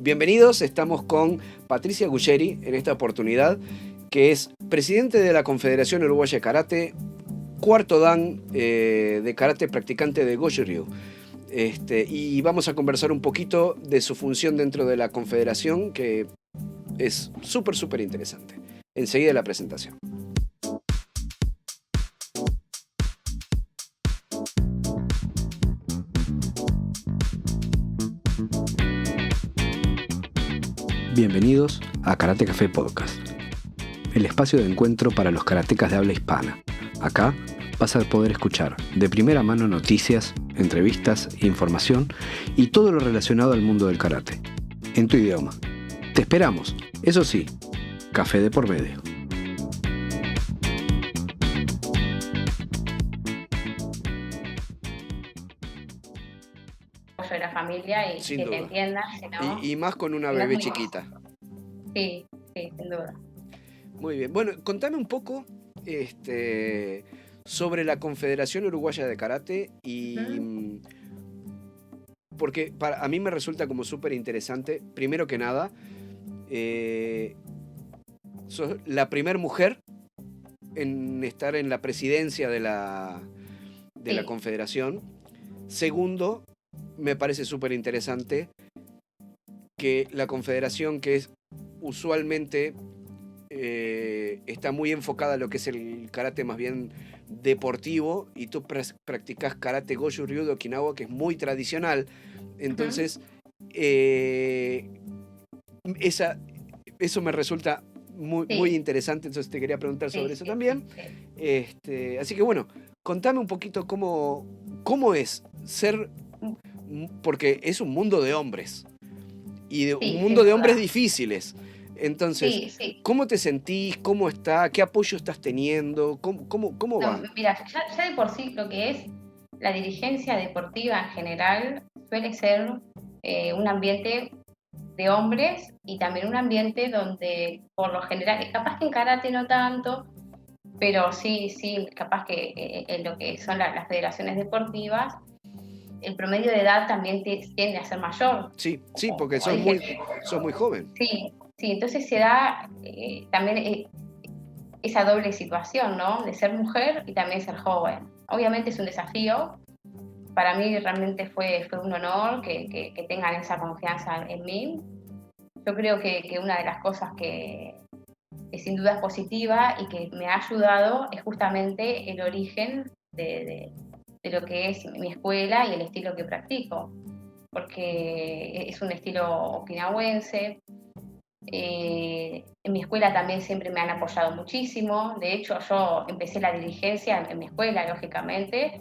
Bienvenidos, estamos con Patricia Guglieri en esta oportunidad, que es presidente de la Confederación Uruguaya de Karate, cuarto dan de karate practicante de Goju-Ryu. Y vamos a conversar un poquito de su función dentro de la Confederación, que es súper interesante. Enseguida la presentación. Bienvenidos a Karate Café Podcast, el espacio de encuentro para los karatecas de habla hispana. Acá vas a poder escuchar de primera mano noticias, entrevistas, información y todo lo relacionado al mundo del karate, en tu idioma. Te esperamos, eso sí, café de por medio. De la familia y Sin que duda. te entiendan, ¿no? Y más con una No es bebé muy chiquita. Sí, sin duda. Muy bien. Bueno, contame un poco sobre la Confederación Uruguaya de Karate y porque a mí me resulta como súper interesante. Primero que nada, sos la primer mujer en estar en la presidencia de la Confederación. Segundo, me parece súper interesante que la Confederación, que es usualmente está muy enfocada a lo que es el karate más bien deportivo, y tú practicas karate Goju-Ryu de Okinawa, que es muy tradicional. Entonces, eso me resulta muy interesante, entonces te quería preguntar sobre eso también. Sí. Así que bueno, contame un poquito cómo es ser, porque es un mundo de hombres, y un mundo de hombres difíciles. Entonces, ¿cómo te sentís? ¿Cómo está? ¿Qué apoyo estás teniendo? ¿Cómo va? Mira, ya de por sí lo que es la dirigencia deportiva en general suele ser un ambiente de hombres y también un ambiente donde por lo general, capaz que en karate no tanto, pero sí, capaz que en lo que son las federaciones deportivas, el promedio de edad también tiende a ser mayor. Sí, porque sos muy joven. Sí, entonces se da también esa doble situación, ¿no? De ser mujer y también ser joven. Obviamente es un desafío. Para mí realmente fue un honor que tengan esa confianza en mí. Yo creo que una de las cosas que sin duda es positiva y que me ha ayudado es justamente el origen de lo que es mi escuela y el estilo que practico, porque es un estilo okinawense. En mi escuela también siempre me han apoyado muchísimo. De hecho, yo empecé la dirigencia en mi escuela, lógicamente.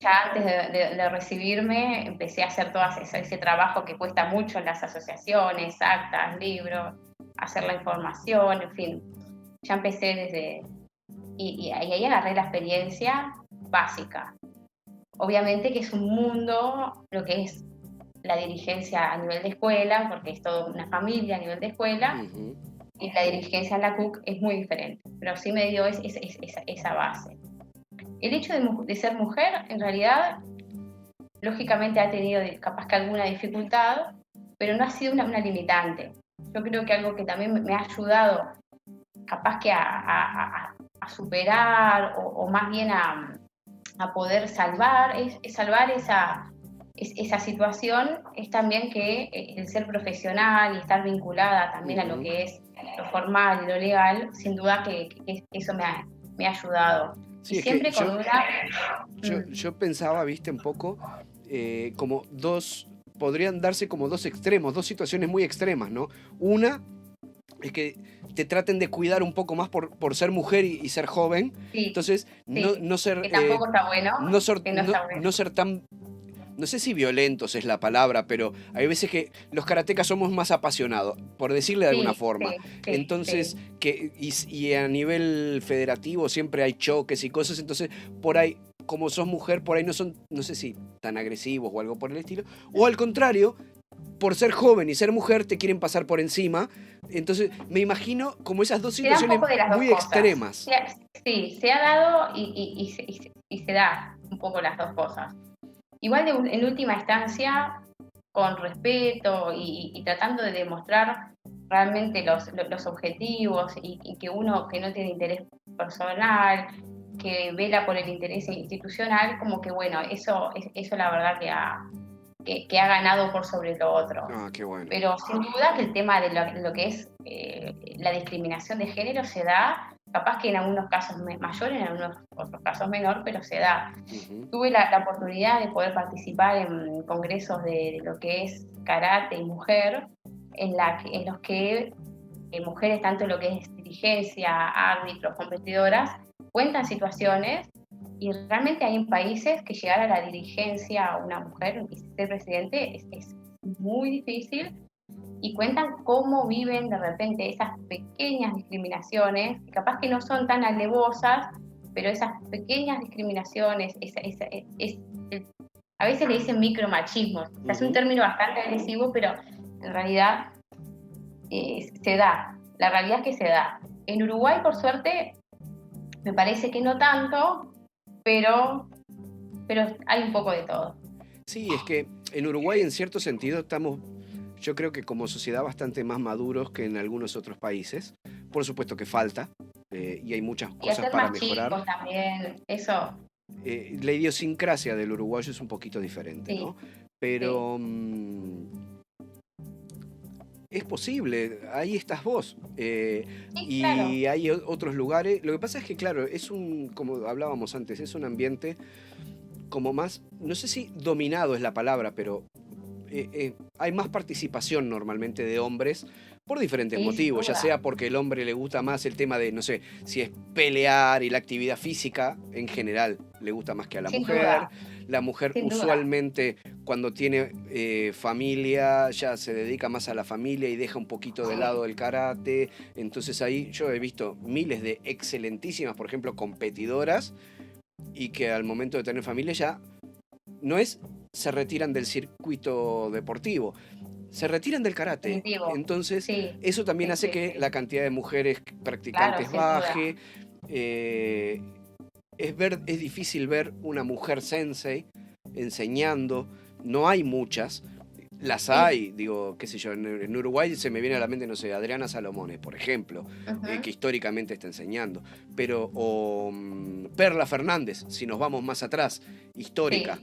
Ya antes de recibirme, empecé a hacer todo ese trabajo que cuesta mucho en las asociaciones, actas, libros, hacer la información, en fin. Ya empecé desde... Y ahí agarré la experiencia básica. Obviamente que es un mundo, lo que es la dirigencia a nivel de escuela, porque es toda una familia a nivel de escuela, y la dirigencia en la CUC es muy diferente, pero sí me dio esa base. El hecho de ser mujer, en realidad, lógicamente ha tenido capaz que alguna dificultad, pero no ha sido una limitante. Yo creo que algo que también me ha ayudado capaz que a superar o más bien a poder salvar, es salvar esa situación, es también que el ser profesional y estar vinculada también a lo que es lo formal y lo legal, sin duda que eso me ha ayudado. Sí, y siempre con yo pensaba, viste, un poco como podrían darse como dos extremos, dos situaciones muy extremas, ¿no? Una es que te traten de cuidar un poco más por ser mujer y ser joven. Sí, entonces no ser... Que tampoco está bueno. No ser tan... No sé si violentos es la palabra, pero hay veces que los karatecas somos más apasionados, por decirle de alguna forma. Entonces, y a nivel federativo siempre hay choques y cosas, entonces por ahí, como sos mujer, por ahí no son, no sé si tan agresivos o algo por el estilo. O al contrario, por ser joven y ser mujer te quieren pasar por encima. Entonces me imagino como esas dos situaciones muy extremas. Sí, se ha dado y se da un poco las dos cosas. Igual en última instancia, con respeto y tratando de demostrar realmente los objetivos y que uno que no tiene interés personal, que vela por el interés institucional, como que bueno, eso la verdad que ha ganado por sobre lo otro. Ah, qué bueno. Pero sin duda que el tema de lo que es la discriminación de género se da, capaz que en algunos casos mayor, en algunos otros casos menor, pero se da. Tuve la oportunidad de poder participar en congresos de lo que es karate y mujer, en los que mujeres, tanto lo que es dirigencia, árbitros, competidoras, cuentan situaciones y realmente hay en países que llegar a la dirigencia a una mujer y ser presidente es muy difícil y cuentan cómo viven de repente esas pequeñas discriminaciones, que capaz que no son tan alevosas, pero esas pequeñas discriminaciones, a veces le dicen micromachismo, es un término bastante agresivo, pero en realidad se da, la realidad es que se da. En Uruguay, por suerte, me parece que no tanto, pero hay un poco de todo. Sí, es que en Uruguay en cierto sentido estamos, yo creo que como sociedad bastante más maduros que en algunos otros países. Por supuesto que falta y hay muchas cosas para mejorar. Chicos también, eso. La idiosincrasia del uruguayo es un poquito diferente, Sí, ¿no? Pero sí. es posible, ahí estás vos. Sí, Y claro. hay otros lugares. Lo que pasa es que, claro, como hablábamos antes, es un ambiente como más, no sé si dominado es la palabra, pero hay más participación normalmente de hombres por diferentes Sí, sin motivos, ya duda. sea porque el hombre le gusta más el tema de, no sé, si es pelear y la actividad física en general le gusta más que a la Sin mujer. duda, La mujer sin duda. usualmente cuando tiene familia ya se dedica más a la familia y deja un poquito de lado el karate. Entonces ahí yo he visto miles de excelentísimas, por ejemplo, competidoras y que al momento de tener familia ya no es se retiran del circuito deportivo, se retiran del karate. Definitivo. Entonces, Sí, eso también sí, hace sí, que sí. la cantidad de mujeres Claro, practicantes sin duda. baje. Eh, es difícil ver una mujer sensei enseñando. No hay muchas. Las Sí. hay, digo, qué sé yo, en Uruguay se me viene a la mente, no sé, Adriana Salomones, por ejemplo, que históricamente está enseñando. Pero, o Perla Fernández, si nos vamos más atrás, histórica. Sí.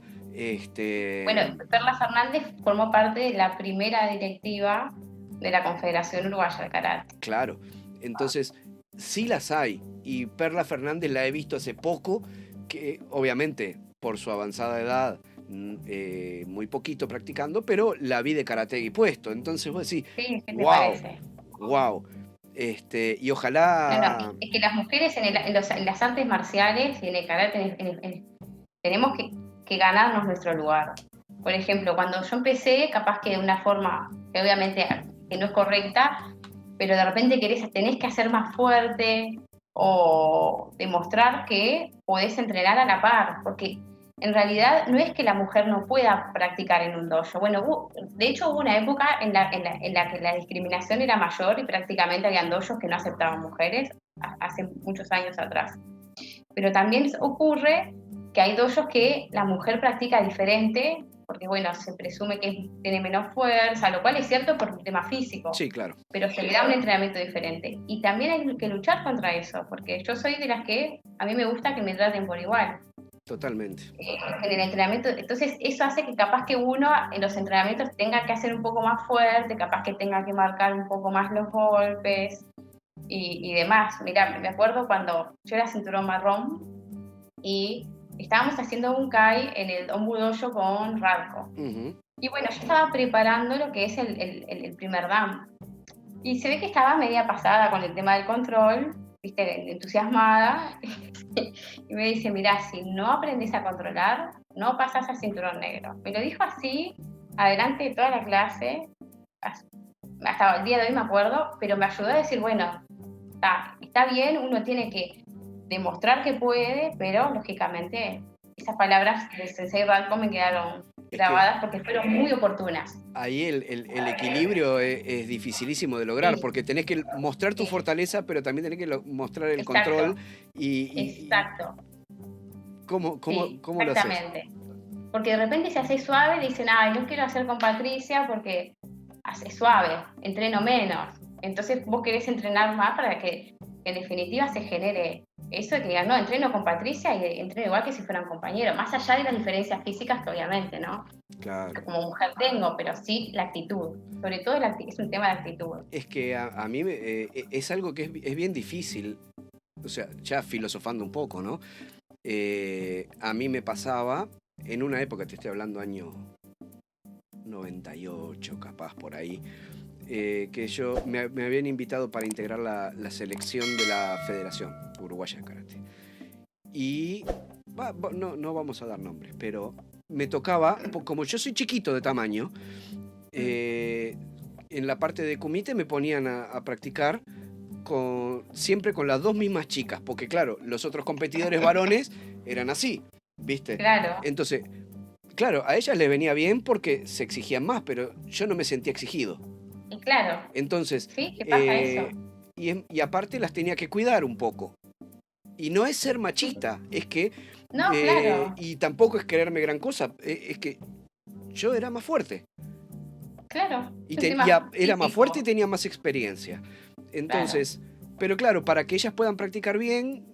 Bueno, Perla Fernández formó parte de la primera directiva de la Confederación Uruguaya de Karate. Claro, entonces sí las hay. Y Perla Fernández la he visto hace poco, que obviamente por su avanzada edad, muy poquito practicando, pero la vi de karategi puesto. Entonces vos decís, Sí, ¿qué te wow, parece? wow. Y No, no, ojalá. es que las mujeres en las artes marciales y en el karate tenemos que ganarnos nuestro lugar. Por ejemplo, cuando yo empecé, capaz que de una forma que obviamente que no es correcta, pero de repente tenés que hacer más fuerte o demostrar que podés entrenar a la par, porque en realidad no es que la mujer no pueda practicar en un dojo. Bueno, de hecho hubo una época en la que la discriminación era mayor y prácticamente habían dojos que no aceptaban mujeres, hace muchos años atrás. Pero también ocurre que hay dojos que la mujer practica diferente, porque bueno, se presume que tiene menos fuerza, lo cual es cierto por un tema físico, Sí, claro, pero se le da un entrenamiento diferente. Y también hay que luchar contra eso, porque yo soy de las que a mí me gusta que me traten por igual. totalmente. En el entrenamiento, entonces eso hace que capaz que uno en los entrenamientos tenga que hacer un poco más fuerte, capaz que tenga que marcar un poco más los golpes y demás. Mirá, me acuerdo cuando yo era cinturón marrón y estábamos haciendo un Kai en el Ombu Dojo con Radko. Y bueno, yo estaba preparando lo que es el primer dan. Y se ve que estaba media pasada con el tema del control, viste, entusiasmada. Y me dice, mirá, si no aprendes a controlar, no pasas al cinturón negro. Me lo dijo así, adelante de toda la clase, hasta el día de hoy me acuerdo, pero me ayudó a decir, bueno, está bien, uno tiene que demostrar que puede, pero lógicamente esas palabras del Sensei Radko me quedaron Es que grabadas porque fueron muy oportunas. ahí el equilibrio es dificilísimo de lograr, Sí, porque tenés que mostrar tu sí, fortaleza, pero también tenés que mostrar el control. exacto, Y exacto. ¿cómo, Sí, cómo lo haces? exactamente. Porque de repente si haces suave, le dicen, ay, no quiero hacer con Patricia porque hace suave, entreno menos. Entonces vos querés entrenar más para que en definitiva se genere eso de que digan, no, entreno con Patricia y entreno igual que si fueran compañeros, más allá de las diferencias físicas que obviamente, ¿no? Claro. Que como mujer tengo, pero sí la actitud. Sobre todo es un tema de actitud. Es que a mí es algo que es bien difícil, o sea, ya filosofando un poco, ¿no? A mí me pasaba, en una época, te estoy hablando año 98, capaz por ahí, que me habían invitado para integrar la selección de la Federación Uruguaya de Karate. Y no vamos a dar nombres, pero me tocaba, como yo soy chiquito de tamaño, en la parte de kumite me ponían a practicar siempre con las dos mismas chicas, porque claro, los otros competidores varones eran así, ¿viste? Claro. Entonces, claro, a ellas les venía bien porque se exigían más, pero yo no me sentía exigido. Y claro. Entonces, ¿Sí? ¿Qué pasa eso? Y aparte las tenía que cuidar un poco. Y no es ser machista, es que... No, claro. Y tampoco es quererme gran cosa, es que yo era más fuerte. Claro. Y era más fuerte y tenía más experiencia. Entonces, pero claro, para que ellas puedan practicar bien,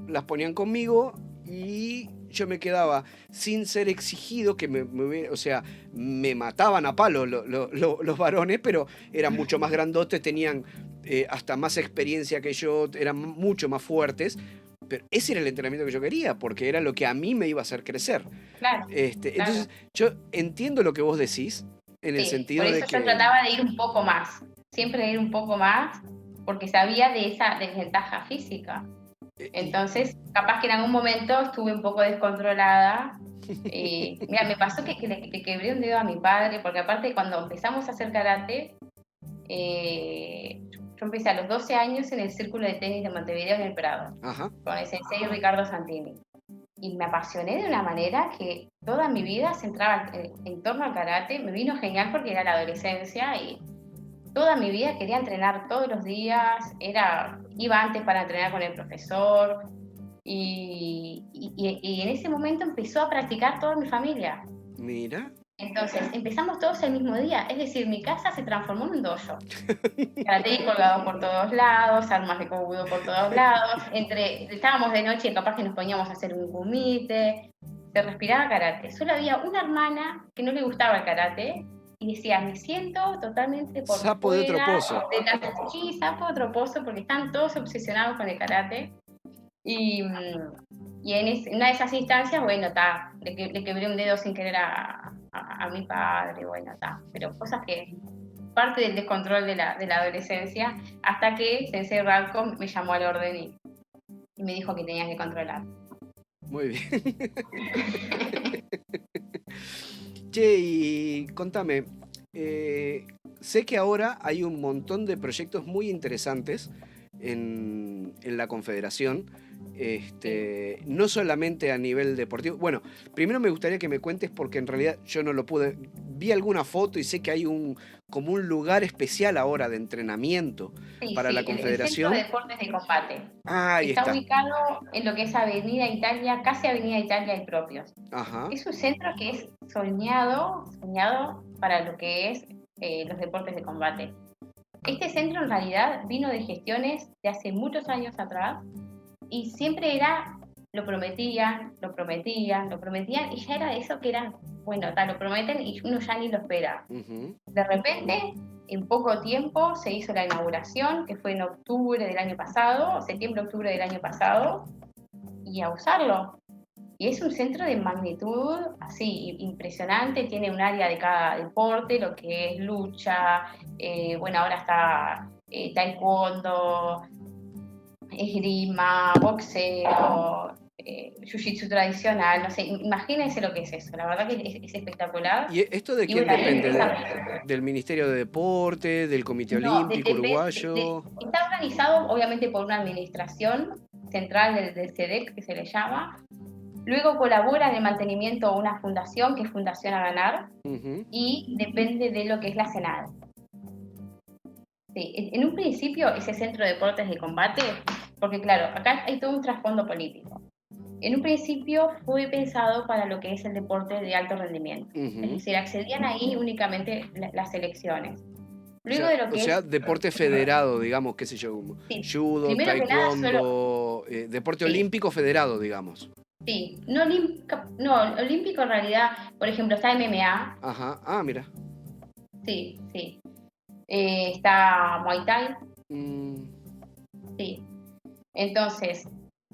las ponían conmigo y yo me quedaba sin ser exigido, que o sea, me mataban a palo los varones, pero eran mucho más grandotes, tenían hasta más experiencia que yo, eran mucho más fuertes. Pero ese era el entrenamiento que yo quería, porque era lo que a mí me iba a hacer crecer. Claro. Entonces, yo entiendo lo que vos decís, en el sentido de que... Por eso yo trataba de ir un poco más, siempre de ir un poco más, porque sabía de esa desventaja física. Entonces, capaz que en algún momento estuve un poco descontrolada. Mira, me pasó que le quebré un dedo a mi padre, porque aparte cuando empezamos a hacer karate, yo empecé a los 12 años en el círculo de tenis de Montevideo en el Prado, con el sensei Ricardo Santini. Y me apasioné de una manera que toda mi vida se centraba en torno al karate. Me vino genial porque era la adolescencia y toda mi vida quería entrenar todos los días. Iba antes para entrenar con el profesor y en ese momento empezó a practicar toda mi familia. Mira. Entonces empezamos todos el mismo día, es decir, mi casa se transformó en un dojo. Karate colgado por todos lados, armas de kobudo por todos lados, estábamos de noche y capaz que nos poníamos a hacer un kumite, se respiraba karate. Solo había una hermana que no le gustaba el karate y decía, me siento totalmente por sapo fuera, de otro pozo. Sí, sapo de otro pozo, porque están todos obsesionados con el karate. Y en una de esas instancias, bueno, le quebré un dedo sin querer a mi padre, bueno, pero cosas que parte del descontrol de la adolescencia, hasta que Sensei Radko me llamó al orden y me dijo que tenía que controlar. Muy bien. Che, y contame, sé que ahora hay un montón de proyectos muy interesantes en la Confederación. No solamente a nivel deportivo. Bueno, primero me gustaría que me cuentes, porque en realidad yo no lo pude. Vi alguna foto y sé que hay como un lugar especial ahora de entrenamiento para la Confederación. El Centro de Deportes de Combate. Ahí está ubicado en lo que es Avenida Italia, casi Avenida Italia y Propios. Ajá. Es un centro que es soñado para lo que es los deportes de combate. Este centro en realidad vino de gestiones de hace muchos años atrás y siempre lo prometían y ya era eso que era, bueno, lo prometen y uno ya ni lo espera. De repente, en poco tiempo se hizo la inauguración, que fue en octubre del año pasado, septiembre-octubre del año pasado, y a usarlo. Y es un centro de magnitud así impresionante, tiene un área de cada deporte, lo que es lucha, bueno, ahora está taekwondo, esgrima, boxeo, jiu-jitsu tradicional, no sé, imagínense lo que es eso, la verdad que es espectacular. ¿Y esto de quién depende? ¿Del Ministerio de Deporte, del Comité Olímpico Uruguayo? Está organizado obviamente por una administración central del CEDEC, que se le llama. Luego colabora en el mantenimiento una fundación, que es Fundación a Ganar, y depende de lo que es la Senado. Sí, en un principio ese centro de deportes de combate, porque claro, acá hay todo un trasfondo político. En un principio fue pensado para lo que es el deporte de alto rendimiento. Es decir, accedían ahí únicamente las selecciones. Luego de lo O que sea, es... deporte federado, digamos, qué sé yo, como Sí, judo, primero que nada, taekwondo, deporte sí, olímpico federado, digamos. sí. No, no, olímpico en realidad, por ejemplo, está MMA, Ajá, ah, mira. sí, sí. Está Muay Thai, Mm, sí. Entonces,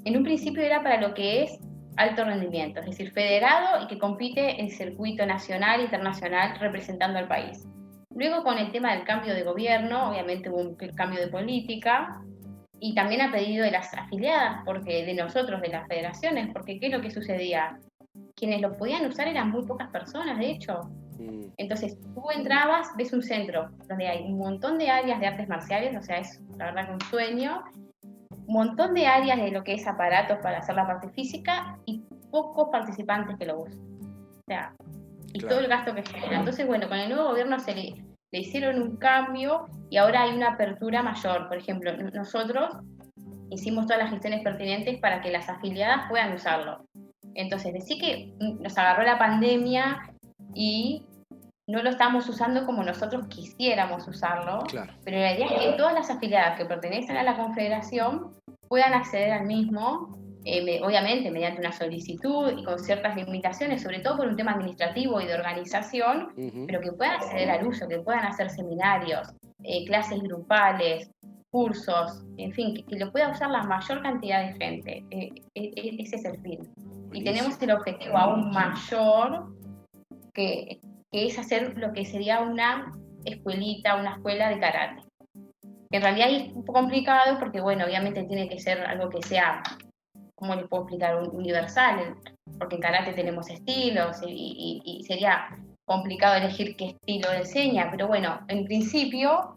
en un principio era para lo que es alto rendimiento, es decir, federado y que compite en circuito nacional e internacional representando al país. Luego, con el tema del cambio de gobierno, obviamente hubo un cambio de política y también a pedido de las afiliadas, porque de nosotros, de las federaciones, porque ¿qué es lo que sucedía? Quienes lo podían usar eran muy pocas personas, de hecho. Entonces, tú entrabas, ves un centro donde hay un montón de áreas de artes marciales, o sea, es la verdad que un sueño, un montón de áreas de lo que es aparatos para hacer la parte física y pocos participantes que lo usan. O sea, y claro. todo el gasto que genera. Entonces, bueno, con el nuevo gobierno le hicieron un cambio y ahora hay una apertura mayor. Por ejemplo, nosotros hicimos todas las gestiones pertinentes para que las afiliadas puedan usarlo. Entonces, decir que nos agarró la pandemia y no lo estamos usando como nosotros quisiéramos usarlo, Claro. pero la idea es que todas las afiliadas que pertenecen a la confederación puedan acceder al mismo, obviamente mediante una solicitud y con ciertas limitaciones, sobre todo por un tema administrativo y de organización, pero que puedan acceder al uso, que puedan hacer seminarios, clases grupales, cursos, en fin, que lo pueda usar la mayor cantidad de gente. Ese es el fin. Buenísimo. Y tenemos el objetivo aún mayor, que es hacer lo que sería una escuelita, una escuela de karate. En realidad es un poco complicado porque, bueno, obviamente tiene que ser algo que sea, ¿cómo les puedo explicar? Universal, porque en karate tenemos estilos y sería complicado elegir qué estilo enseña, pero bueno, en principio,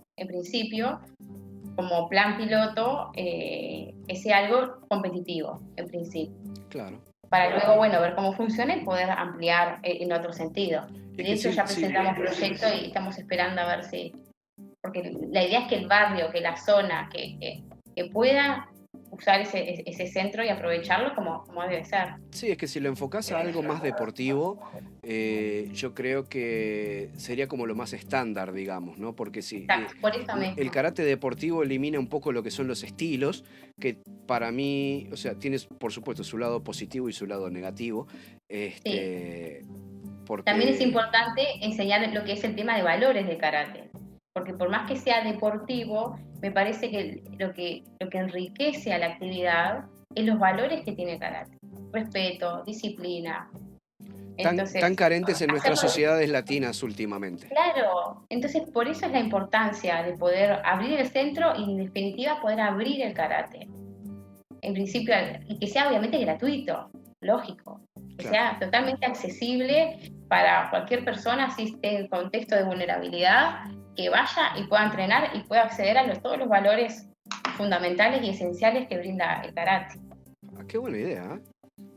como plan piloto, que sea algo competitivo, en principio. Claro. Para luego, bueno, ver cómo funciona y poder ampliar en otro sentido. De hecho, ya presentamos proyecto y estamos esperando a ver si... Porque la idea es que el barrio, que la zona, que pueda usar ese centro y aprovecharlo como debe ser. Sí, es que si lo enfocás a algo más deportivo, yo creo que sería como lo más estándar, digamos, ¿no? Porque si por eso mismo. El karate deportivo elimina un poco lo que son los estilos, que para mí, o sea, tienes por supuesto su lado positivo y su lado negativo. Sí. Porque... También es importante enseñar lo que es el tema de valores de karate, porque por más que sea deportivo, me parece que lo que enriquece a la actividad es los valores que tiene karate. Respeto, disciplina. Entonces, tan carentes en nuestras sociedades latinas últimamente. Claro, entonces por eso es la importancia de poder abrir el centro y en definitiva poder abrir el karate. En principio, y que sea obviamente gratuito, lógico, que sea totalmente accesible para cualquier persona, si esté en contexto de vulnerabilidad, que vaya y pueda entrenar y pueda acceder a todos los valores fundamentales y esenciales que brinda el karate. Qué buena idea, ¿eh?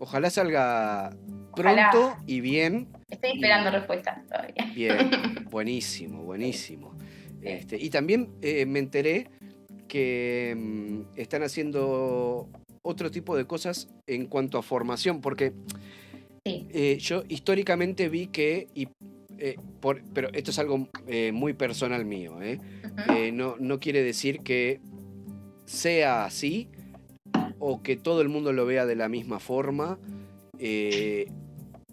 Ojalá salga pronto y bien. Estoy esperando respuestas todavía. Bien, buenísimo, buenísimo. Y también me enteré que están haciendo otro tipo de cosas en cuanto a formación, porque yo históricamente vi que, pero esto es algo muy personal mío, no quiere decir que sea así o que todo el mundo lo vea de la misma forma,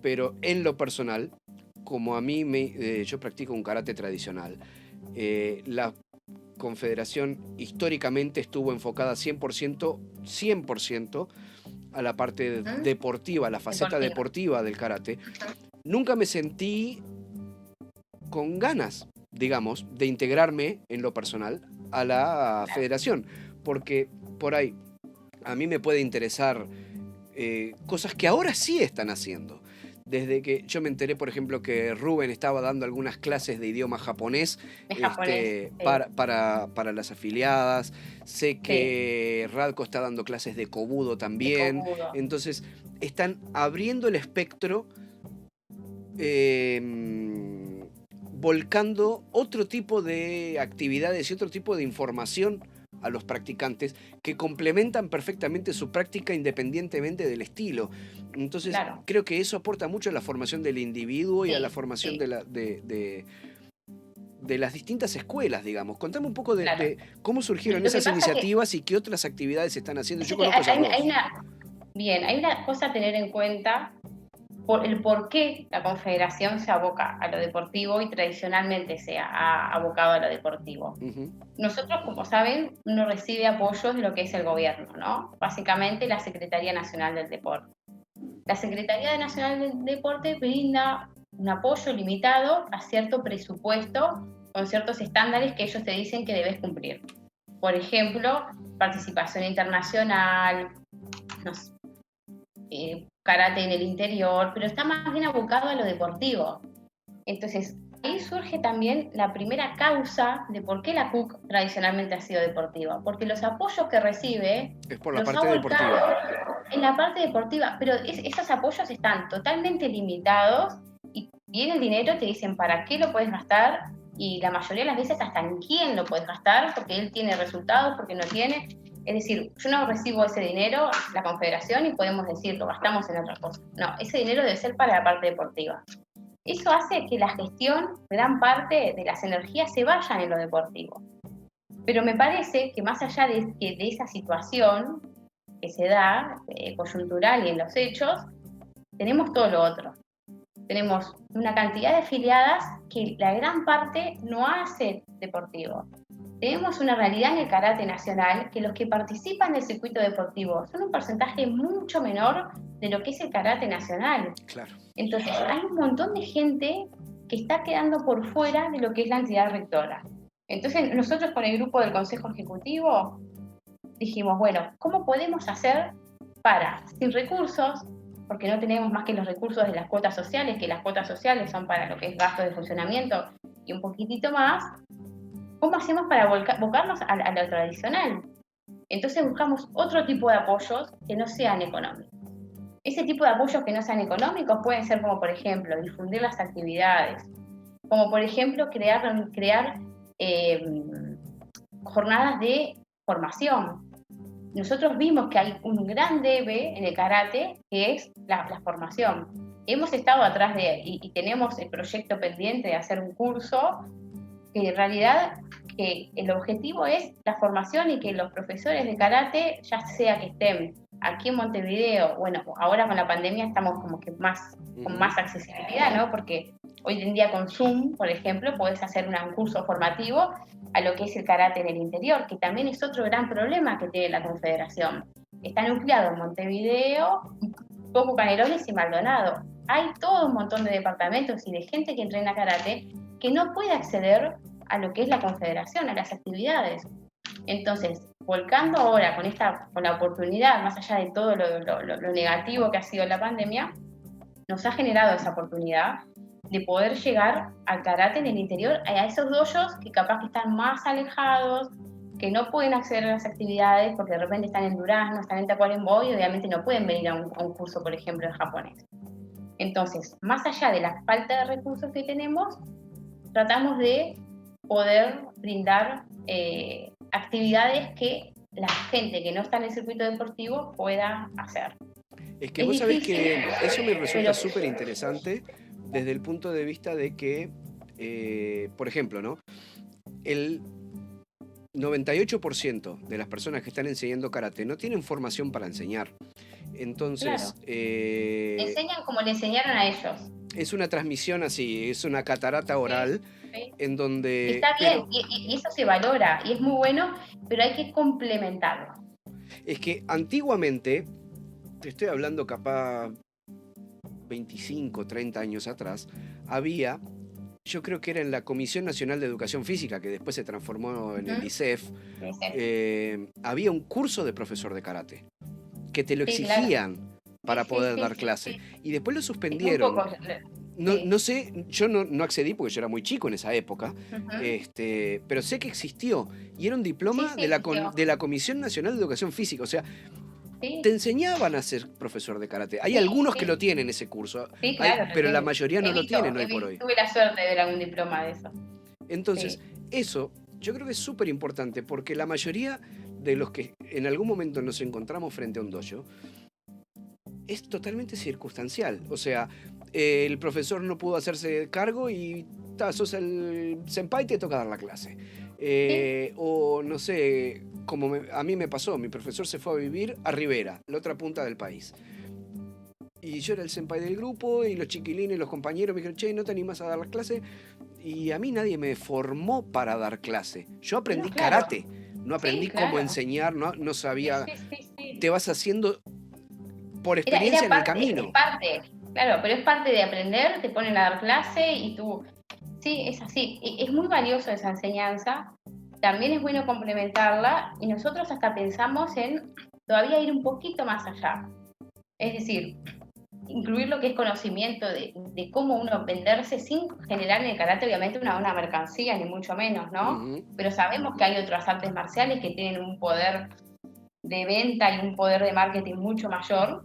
pero en lo personal, como a mí yo practico un karate tradicional, la confederación históricamente estuvo enfocada 100% a la parte deportiva, a la faceta deportiva del karate. Nunca me sentí con ganas, digamos, de integrarme en lo personal a la federación, porque por ahí a mí me puede interesar cosas que ahora sí están haciendo. Desde que yo me enteré, por ejemplo, que Rubén estaba dando algunas clases de idioma japonés, para las afiliadas. Sé que Radko está dando clases de Kobudo también. Entonces, están abriendo el espectro, volcando otro tipo de actividades y otro tipo de información a los practicantes que complementan perfectamente su práctica independientemente del estilo. Entonces, creo que eso aporta mucho a la formación del individuo y a la formación de las distintas escuelas, digamos. Contame un poco de cómo surgieron esas iniciativas y qué otras actividades se están haciendo. Yo conozco esas dos. Hay una cosa a tener en cuenta, el por qué la Confederación se aboca a lo deportivo y tradicionalmente se ha abocado a lo deportivo. Nosotros, como saben, no recibe apoyos de lo que es el gobierno, ¿no? Básicamente la Secretaría Nacional del Deporte. La Secretaría Nacional del Deporte brinda un apoyo limitado a cierto presupuesto con ciertos estándares que ellos te dicen que debes cumplir. Por ejemplo, participación internacional, no sé, karate en el interior, pero está más bien abocado a lo deportivo. Entonces, ahí surge también la primera causa de por qué la CUC tradicionalmente ha sido deportiva, porque los apoyos que recibe es por la parte deportiva. En la parte deportiva, pero esos apoyos están totalmente limitados y viene el dinero, te dicen para qué lo puedes gastar y la mayoría de las veces hasta en quién lo puedes gastar, porque él tiene resultados, porque no tiene. Es decir, yo no recibo ese dinero, la Confederación, y podemos decir, lo gastamos en otra cosa. No, ese dinero debe ser para la parte deportiva. Eso hace que la gestión, gran parte de las energías se vayan en lo deportivo. Pero me parece que más allá de esa situación que se da, coyuntural y en los hechos, tenemos todo lo otro. Tenemos una cantidad de afiliadas que la gran parte no hace deportivo. Tenemos una realidad en el karate nacional que los que participan del circuito deportivo son un porcentaje mucho menor de lo que es el karate nacional. Claro. Entonces, hay un montón de gente que está quedando por fuera de lo que es la entidad rectora. Entonces, nosotros con el grupo del Consejo Ejecutivo dijimos, bueno, ¿cómo podemos hacer para, sin recursos, porque no tenemos más que los recursos de las cuotas sociales, que las cuotas sociales son para lo que es gasto de funcionamiento y un poquitito más, ¿cómo hacemos para abocarnos a lo tradicional? Entonces buscamos otro tipo de apoyos que no sean económicos. Ese tipo de apoyos que no sean económicos pueden ser como, por ejemplo, difundir las actividades, como, por ejemplo, crear jornadas de formación. Nosotros vimos que hay un gran debe en el karate, que es la formación. Hemos estado atrás y tenemos el proyecto pendiente de hacer un curso que en realidad que el objetivo es la formación y que los profesores de karate, ya sea que estén aquí en Montevideo, bueno, ahora con la pandemia estamos como que con más accesibilidad, ¿no? Porque hoy en día con Zoom, por ejemplo, podés hacer un curso formativo a lo que es el karate en el interior, que también es otro gran problema que tiene la Confederación. Está nucleado en Montevideo, un poco Canelones y Maldonado. Hay todo un montón de departamentos y de gente que entrena karate que no puede acceder a lo que es la Confederación, a las actividades. Entonces, volcando ahora con la oportunidad, más allá de todo lo negativo que ha sido la pandemia, nos ha generado esa oportunidad de poder llegar al karate en el interior, a esos dojos que capaz que están más alejados, que no pueden acceder a las actividades porque de repente están en Durazno, están en Tacuarembó y obviamente no pueden venir a un curso, por ejemplo, de japonés. Entonces, más allá de la falta de recursos que tenemos, tratamos de poder brindar actividades que la gente que no está en el circuito deportivo pueda hacer. Es que vos sabés que eso me resulta súper interesante desde el punto de vista de que, por ejemplo, ¿no? El 98% de las personas que están enseñando karate no tienen formación para enseñar. Entonces... Claro. Enseñan como le enseñaron a ellos. Es una transmisión así, es una catarata oral, sí. En donde... Está bien, y eso se valora, y es muy bueno, pero hay que complementarlo. Es que antiguamente, te estoy hablando capaz 25, 30 años atrás, había, yo creo que era en la Comisión Nacional de Educación Física, que después se transformó en el ISEF, había un curso de profesor de karate, que te lo exigían. Claro. Para poder dar clase. Y después lo suspendieron. No sé, yo no accedí porque yo era muy chico en esa época, pero sé que existió. Y era un diploma de la Comisión Nacional de Educación Física. O sea, te enseñaban a ser profesor de karate. Hay algunos que lo tienen ese curso, claro, pero la mayoría no lo tienen hoy por hoy. Tuve la suerte de ver algún diploma de eso. Entonces, eso Yo creo que es súper importante porque la mayoría de los que en algún momento nos encontramos frente a un dojo es totalmente circunstancial. O sea, el profesor no pudo hacerse cargo y sos el senpai y te toca dar la clase. O no sé, como a mí me pasó, mi profesor se fue a vivir a Rivera, la otra punta del país. Y yo era el senpai del grupo y los chiquilines, los compañeros me dijeron, che, ¿no te animás a dar las clases? Y a mí nadie me formó para dar clase. Yo aprendí karate, no aprendí cómo enseñar, no sabía. Sí. Te vas haciendo por experiencia en el camino. Es parte, claro, pero es parte de aprender, te ponen a dar clase y tú... Sí, es así. Es muy valioso esa enseñanza. También es bueno complementarla y nosotros hasta pensamos en todavía ir un poquito más allá. Es decir, incluir lo que es conocimiento de cómo uno venderse sin generar en el karate obviamente una mercancía, ni mucho menos, ¿no? Uh-huh. Pero sabemos que hay otras artes marciales que tienen un poder de venta y un poder de marketing mucho mayor.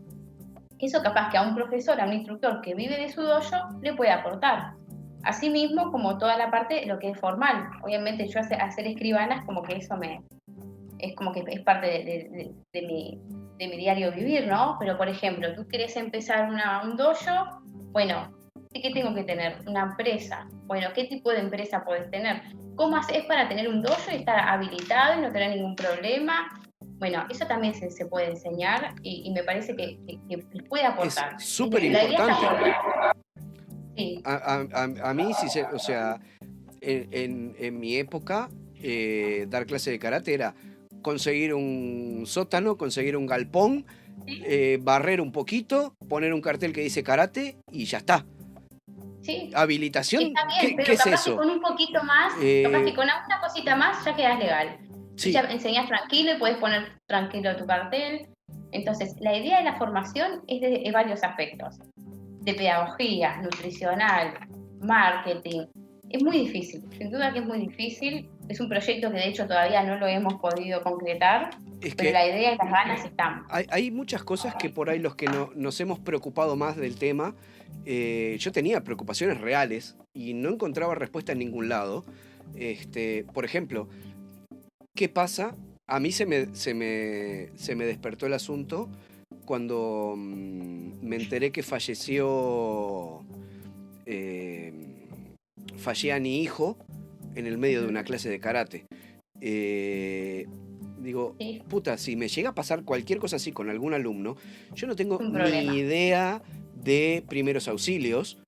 Eso capaz que a un profesor, a un instructor que vive de su dojo, le puede aportar. Asimismo, como toda la parte, lo que es formal. Obviamente yo hacer escribanas, como que eso es como que es parte de mi diario vivir, ¿no? Pero, por ejemplo, tú querés empezar un dojo, bueno, ¿qué tengo que tener? Una empresa. Bueno, ¿qué tipo de empresa podés tener? ¿Cómo haces para tener un dojo y estar habilitado y no tener ningún problema? Bueno, eso también se puede enseñar y me parece que puede aportar. Es súper importante. Sí. A mí, o sea, en mi época, dar clase de karate era conseguir un sótano, conseguir un galpón, barrer un poquito, poner un cartel que dice karate y ya está. Sí. ¿Habilitación? Está bien, ¿Qué es eso? Que con un poquito más, capaz que con una cosita más ya quedas legal. Sí. Ya enseñás tranquilo y puedes poner tranquilo tu cartel. Entonces, la idea de la formación es de varios aspectos. De pedagogía, nutricional, marketing. Es muy difícil, sin duda que es muy difícil. Es un proyecto que de hecho todavía no lo hemos podido concretar, pero la idea y las ganas están. Hay muchas cosas que por ahí los que nos hemos preocupado más del tema, yo tenía preocupaciones reales y no encontraba respuesta en ningún lado. Por ejemplo, ¿qué pasa? A mí se me despertó el asunto cuando me enteré que fallecía mi hijo en el medio de una clase de karate. Digo, puta, si me llega a pasar cualquier cosa así con algún alumno, yo no tengo ni idea de primeros auxilios.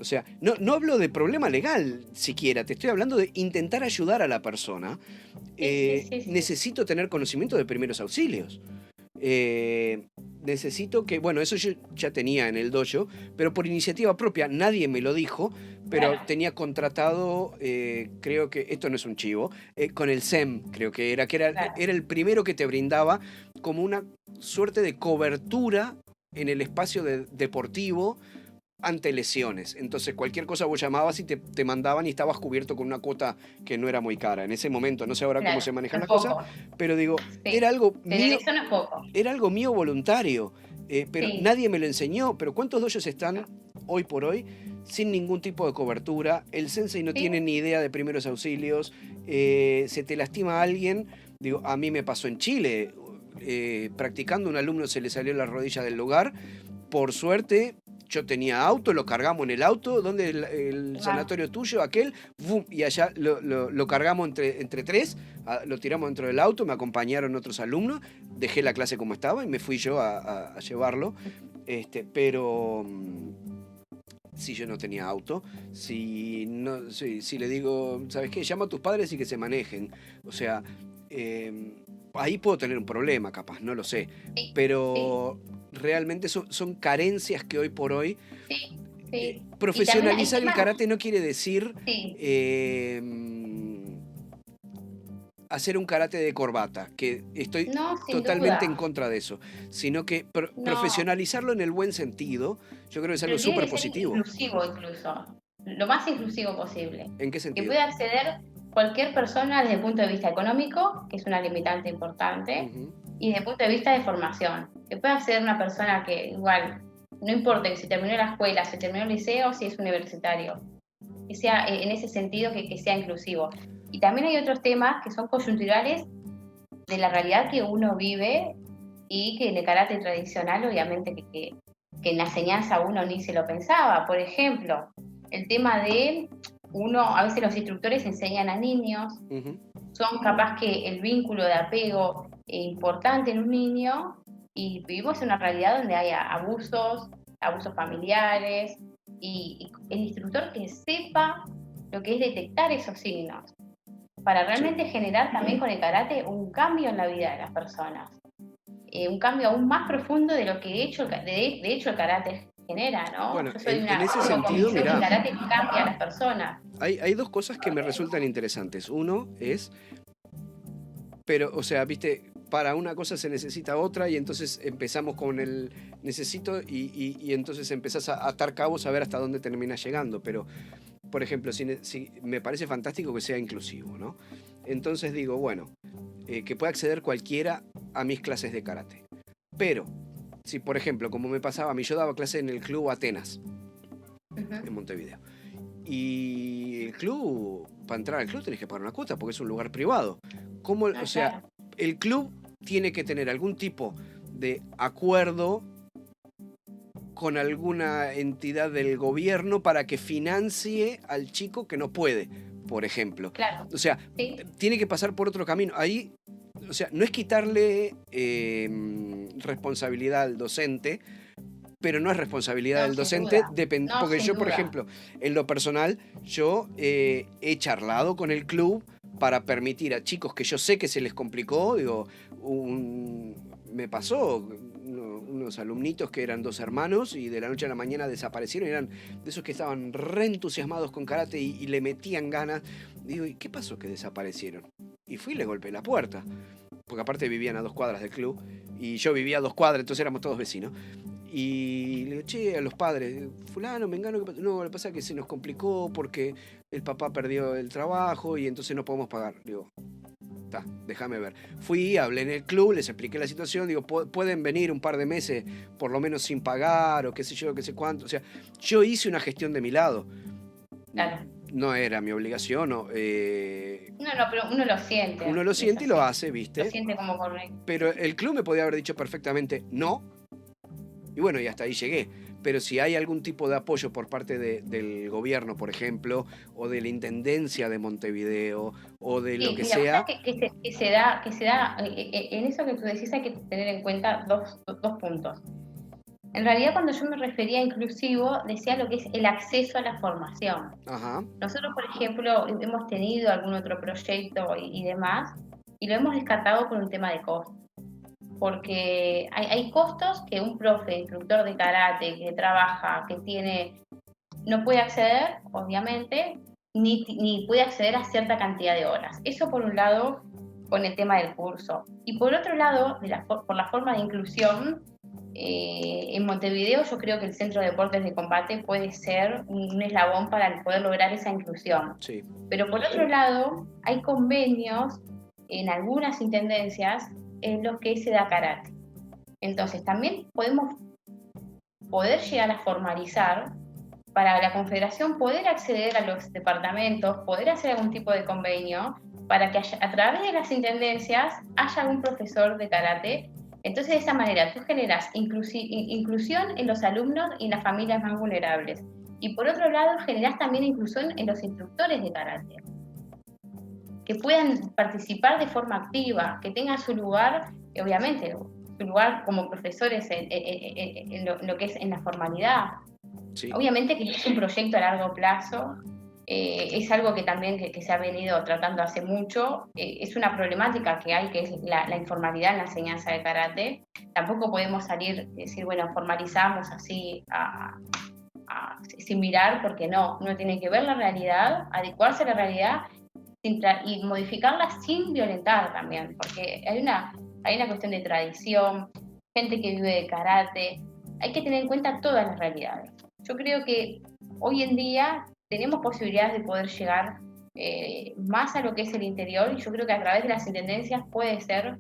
O sea, no hablo de problema legal siquiera, te estoy hablando de intentar ayudar a la persona. Necesito tener conocimiento de primeros auxilios. Necesito que, bueno, eso yo ya tenía en el dojo, pero por iniciativa propia, nadie me lo dijo, pero tenía contratado, creo que, esto no es un chivo, con el SEM, creo que era el primero que te brindaba como una suerte de cobertura en el espacio deportivo ante lesiones. Entonces cualquier cosa vos llamabas y te mandaban y estabas cubierto con una cuota que no era muy cara. En ese momento, no sé ahora cómo se manejan las cosas, pero digo, era algo mío. Era algo mío voluntario, pero nadie me lo enseñó. Pero ¿cuántos dojos están hoy por hoy sin ningún tipo de cobertura? El sensei no tiene ni idea de primeros auxilios. Se te lastima a alguien. Digo, a mí me pasó en Chile. Practicando, un alumno se le salió la rodilla del lugar. Por suerte, yo tenía auto, lo cargamos en el auto, donde el sanatorio tuyo, aquel, ¡bum! Y allá lo cargamos entre tres, lo tiramos dentro del auto, me acompañaron otros alumnos, dejé la clase como estaba y me fui yo a llevarlo. Pero si yo no tenía auto, si le digo, ¿sabes qué? Llama a tus padres y que se manejen. O sea, ahí puedo tener un problema, capaz, no lo sé. Pero realmente son carencias que hoy por hoy... Profesionalizar el karate no quiere decir hacer un karate de corbata, que estoy totalmente en contra de eso, sino que profesionalizarlo en el buen sentido, yo creo que es algo súper positivo. Inclusivo incluso, lo más inclusivo posible. ¿En qué sentido? Que pueda acceder cualquier persona desde el punto de vista económico, que es una limitante importante, y desde el punto de vista de formación. Que pueda acceder una persona que igual, no importa si terminó la escuela, si terminó el liceo, si es universitario. Que sea en ese sentido que sea inclusivo. Y también hay otros temas que son coyunturales de la realidad que uno vive y que en el karate tradicional, obviamente, que en la enseñanza uno ni se lo pensaba. Por ejemplo, el tema de a veces los instructores enseñan a niños, son capaz que el vínculo de apego es importante en un niño, y vivimos en una realidad donde hay abusos familiares, y el instructor que sepa lo que es detectar esos signos, para realmente generar también con el karate un cambio en la vida de las personas. Un cambio aún más profundo de lo que de hecho el karate genera, ¿no? Bueno, Yo soy en ese sentido, mirá, el mirá, karate cambia a las personas. hay dos cosas que me resultan interesantes. Uno es, pero, o sea, viste, para una cosa se necesita otra, y entonces empezamos con el necesito, y entonces empezás a atar cabos a ver hasta dónde terminas llegando. Pero, por ejemplo, si me parece fantástico que sea inclusivo, ¿no? Entonces digo, bueno, que pueda acceder cualquiera a mis clases de karate. Pero, si por ejemplo, como me pasaba a mí, yo daba clase en el Club Atenas, en Montevideo. Y el club, para entrar al club tenés que pagar una cuota porque es un lugar privado. ¿Cómo, o sea, el club tiene que tener algún tipo de acuerdo con alguna entidad del gobierno para que financie al chico que no puede, por ejemplo? Claro. O sea, tiene que pasar por otro camino. Ahí, o sea, no es quitarle responsabilidad al docente, pero no es responsabilidad del docente, porque yo, por ejemplo, en lo personal, yo he charlado con el club para permitir a chicos que yo sé que se les complicó, digo, me pasó unos alumnitos que eran 2 hermanos y de la noche a la mañana desaparecieron, eran de esos que estaban re entusiasmados con karate y le metían ganas. Digo, ¿y qué pasó que desaparecieron? Y fui y le golpeé la puerta, porque aparte vivían a 2 cuadras del club y yo vivía a 2 cuadras, entonces éramos todos vecinos. Y le digo, che, a los padres, fulano, mengano, ¿qué pasó? No, lo que pasa es que se nos complicó porque el papá perdió el trabajo y entonces no podemos pagar. Digo, déjame ver. Fui, hablé en el club, les expliqué la situación, digo, pueden venir un par de meses por lo menos sin pagar o qué sé yo, qué sé cuánto. O sea, yo hice una gestión de mi lado. Claro. No era mi obligación, no. No, pero uno lo siente. Uno lo siente y lo hace, ¿viste? Lo siente como correcto. Pero el club me podía haber dicho perfectamente no. Y bueno, y hasta ahí llegué. Pero si hay algún tipo de apoyo por parte del gobierno, por ejemplo, o de la Intendencia de Montevideo, o de lo que sea... Que se da, en eso que tú decís hay que tener en cuenta dos puntos. En realidad, cuando yo me refería a inclusivo, decía lo que es el acceso a la formación. Ajá. Nosotros, por ejemplo, hemos tenido algún otro proyecto y demás, y lo hemos descartado por un tema de costo. Porque hay costos que un profe, instructor de karate, que trabaja, que tiene, no puede acceder, obviamente, ni puede acceder a cierta cantidad de horas. Eso por un lado, con el tema del curso. Y por otro lado, por la forma de inclusión, en Montevideo yo creo que el Centro de Deportes de Combate puede ser un eslabón para poder lograr esa inclusión. Sí. Pero por otro lado, hay convenios en algunas intendencias en los que se da karate. Entonces también poder llegar a formalizar para la confederación, poder acceder a los departamentos, poder hacer algún tipo de convenio para que a través de las intendencias haya algún profesor de karate. Entonces de esa manera tú generas inclusión en los alumnos y en las familias más vulnerables. Y por otro lado generas también inclusión en los instructores de karate, que puedan participar de forma activa, que tengan su lugar, obviamente, su lugar como profesores en lo que es en la formalidad. Sí. Obviamente que es un proyecto a largo plazo, es algo que también que se ha venido tratando hace mucho, es una problemática que hay, que es la informalidad en la enseñanza de karate. Tampoco podemos salir y decir, bueno, formalizamos así sin mirar, porque no, uno tiene que ver la realidad, adecuarse a la realidad y modificarla sin violentar también, porque hay una cuestión de tradición, gente que vive de karate, hay que tener en cuenta todas las realidades. Yo creo que hoy en día tenemos posibilidades de poder llegar más a lo que es el interior, y yo creo que a través de las intendencias puede ser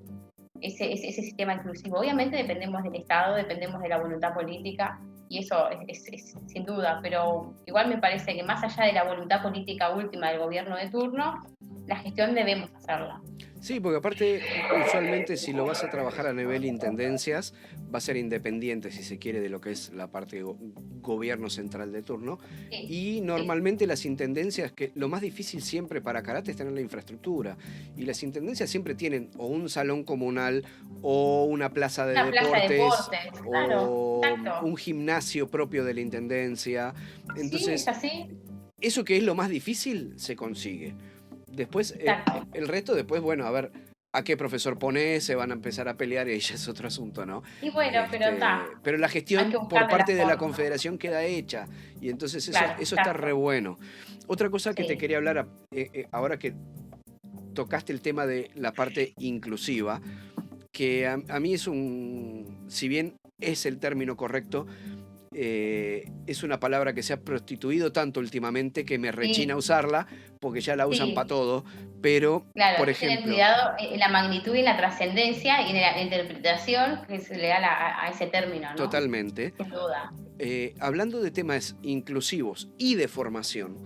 ese sistema inclusivo. Obviamente dependemos del Estado, dependemos de la voluntad política, y eso es sin duda, pero igual me parece que más allá de la voluntad política última del gobierno de turno, la gestión debemos hacerla. Sí, porque aparte, usualmente si lo vas a trabajar a nivel intendencias, va a ser independiente, si se quiere, de lo que es la parte de gobierno central de turno. Sí, Y normalmente las intendencias, que lo más difícil siempre para karate es tener la infraestructura. Y las intendencias siempre tienen o un salón comunal, o una plaza de una plaza de deportes, deportes, claro, o exacto. un gimnasio propio de la intendencia. Sí, es Entonces, así, eso que es lo más difícil, se consigue. Después, exacto. el resto, después, bueno, a ver a qué profesor pones, se van a empezar a pelear y ahí ya es otro asunto, ¿no? Y bueno, pero está, Pero la hay que gestión por buscarle la parte de la forma. confederación queda hecha y entonces Claro, eso está re exacto. bueno. Otra cosa que te Sí, quería hablar, ahora que tocaste el tema de la parte inclusiva, que a mí es si bien es el término correcto, es una palabra que se ha prostituido tanto últimamente que me rechina sí, usarla porque ya la usan para sí. todo, pero, Claro, por hay que tener ejemplo, cuidado en la magnitud y en la trascendencia y en la interpretación que se le da a ese término, ¿no? totalmente, Sin duda. hablando de temas inclusivos y de formación,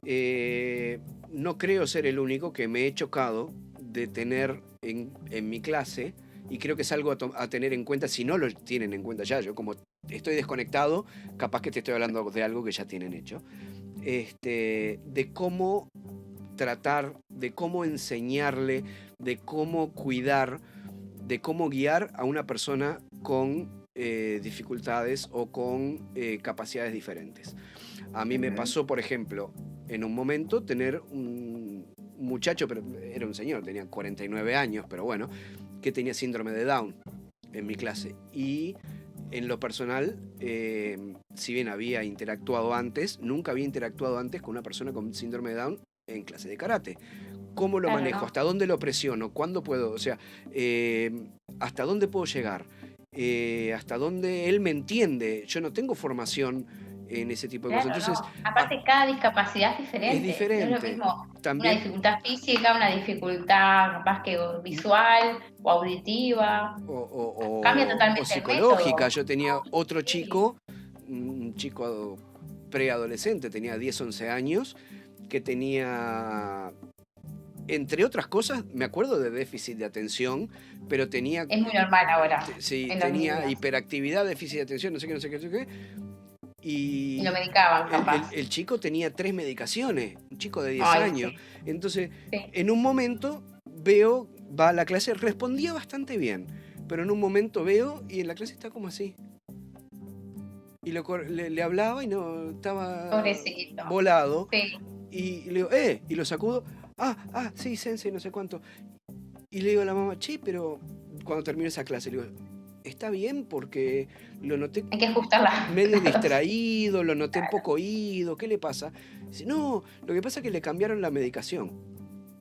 eh, no creo ser el único que me he chocado de tener en mi clase, y creo que es algo a tener en cuenta si no lo tienen en cuenta ya. Yo como estoy desconectado, capaz que te estoy hablando de algo que ya tienen hecho. De cómo tratar, de cómo enseñarle, de cómo cuidar, de cómo guiar a una persona con dificultades o con capacidades diferentes. A mí me Ujú. pasó, por ejemplo, en un momento tener un muchacho, pero era un señor, tenía 49 años, pero bueno, que tenía síndrome de Down en mi clase. Y en lo personal, si bien había interactuado antes, nunca había interactuado antes con una persona con síndrome de Down en clase de karate. ¿Cómo lo Claro, manejo? ¿no? ¿Hasta dónde lo presiono? ¿Cuándo puedo? O sea, ¿hasta dónde puedo llegar? ¿Hasta dónde él me entiende? Yo no tengo formación en ese tipo de cosas. Claro, Entonces, no. Aparte, cada discapacidad es es diferente. No es lo diferente. mismo una También, dificultad física, una dificultad capaz que visual o auditiva. Cambia o totalmente el psicológica. método. Yo tenía otro Sí, chico, un chico preadolescente, tenía 10 11 años, que tenía, entre otras cosas, me acuerdo de déficit de atención, pero tenía, es muy normal ahora sí, en los tenía niños. hiperactividad, déficit de atención, no sé qué, no sé qué, no sé qué. Y lo Y medicaban, capaz. el chico tenía 3 medicaciones, un chico de 10 Ay, años. sí, Entonces, sí. en un momento veo, va a la clase, respondía bastante bien, pero en un momento veo y en la clase está como así. Y le hablaba y no, estaba Pobrecito. volado. Sí. Y le digo, y lo sacudo. Sí, sensei, no sé cuánto. Y le digo a la mamá, che, pero cuando termino esa clase, le digo, está bien porque lo noté Hay que ajustarla. medio Claro, sí. distraído, lo noté un poco oído, ¿qué le pasa? Dice, no, lo que pasa es que le cambiaron la medicación.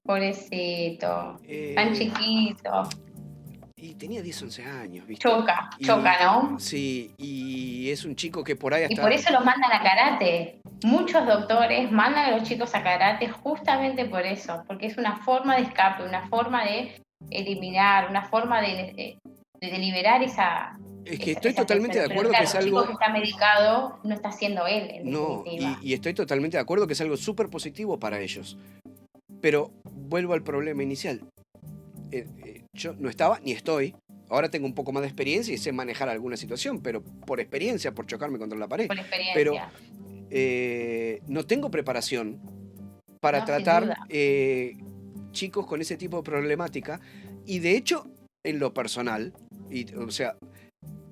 Pobrecito. Tan Eh, chiquito. y tenía 10 11 años, ¿viste? Choca, choca, Y ¿no? sí, y es un chico que por ahí Y por hasta... eso los mandan a karate. Muchos doctores mandan a los chicos a karate justamente por eso, porque es una forma de escape, una forma de eliminar, una forma de liberar Es que estoy esas totalmente de tensiones. Pero acuerdo que es claro, un chico algo... que está medicado no está haciendo él, en No, definitiva. y estoy totalmente de acuerdo que es algo súper positivo para ellos. Pero vuelvo al problema inicial. Yo no estaba ni estoy. Ahora tengo un poco más de experiencia y sé manejar alguna situación, pero por experiencia, por chocarme contra la pared. Por Pero experiencia, no tengo preparación para ¿no? Sin tratar duda. chicos con ese tipo de problemática. Y de hecho, en lo personal, o sea,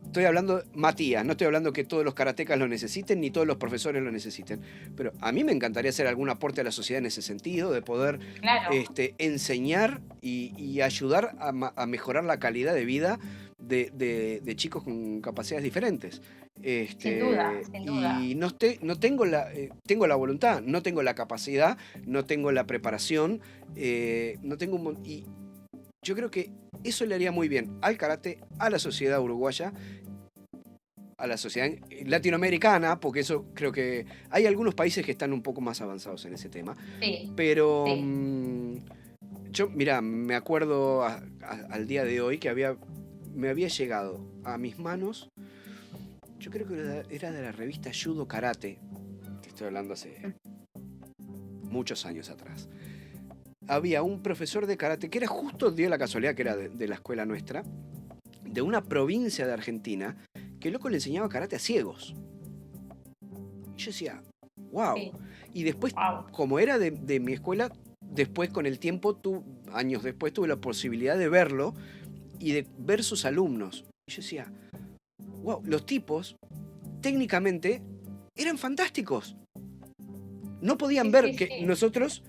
estoy hablando Matías, no estoy hablando que todos los karatecas lo necesiten ni todos los profesores lo necesiten, pero a mí me encantaría hacer algún aporte a la sociedad en ese sentido, de poder Claro, enseñar y ayudar a mejorar la calidad de vida de chicos con capacidades diferentes. sin duda, sin duda. Y no tengo tengo la voluntad, no tengo la capacidad, no tengo la preparación, no tengo y yo creo que eso le haría muy bien al karate, a la sociedad uruguaya, a la sociedad latinoamericana, porque eso creo que hay algunos países que están un poco más avanzados en ese tema, Sí, pero sí. yo, mira, me acuerdo al día de hoy que me había llegado a mis manos yo creo que era de la revista Judo Karate, te estoy hablando hace muchos años atrás. Había un profesor de karate, que era justo, dio la casualidad que era de la escuela nuestra, de una provincia de Argentina, que el loco le enseñaba karate a ciegos. Y yo decía, wow. Sí. Y después, Wow. como era de mi escuela, después con el tiempo, años después, tuve la posibilidad de verlo y de ver sus alumnos. Y yo decía, wow, los tipos técnicamente eran fantásticos. No podían Sí, ver sí, que sí. nosotros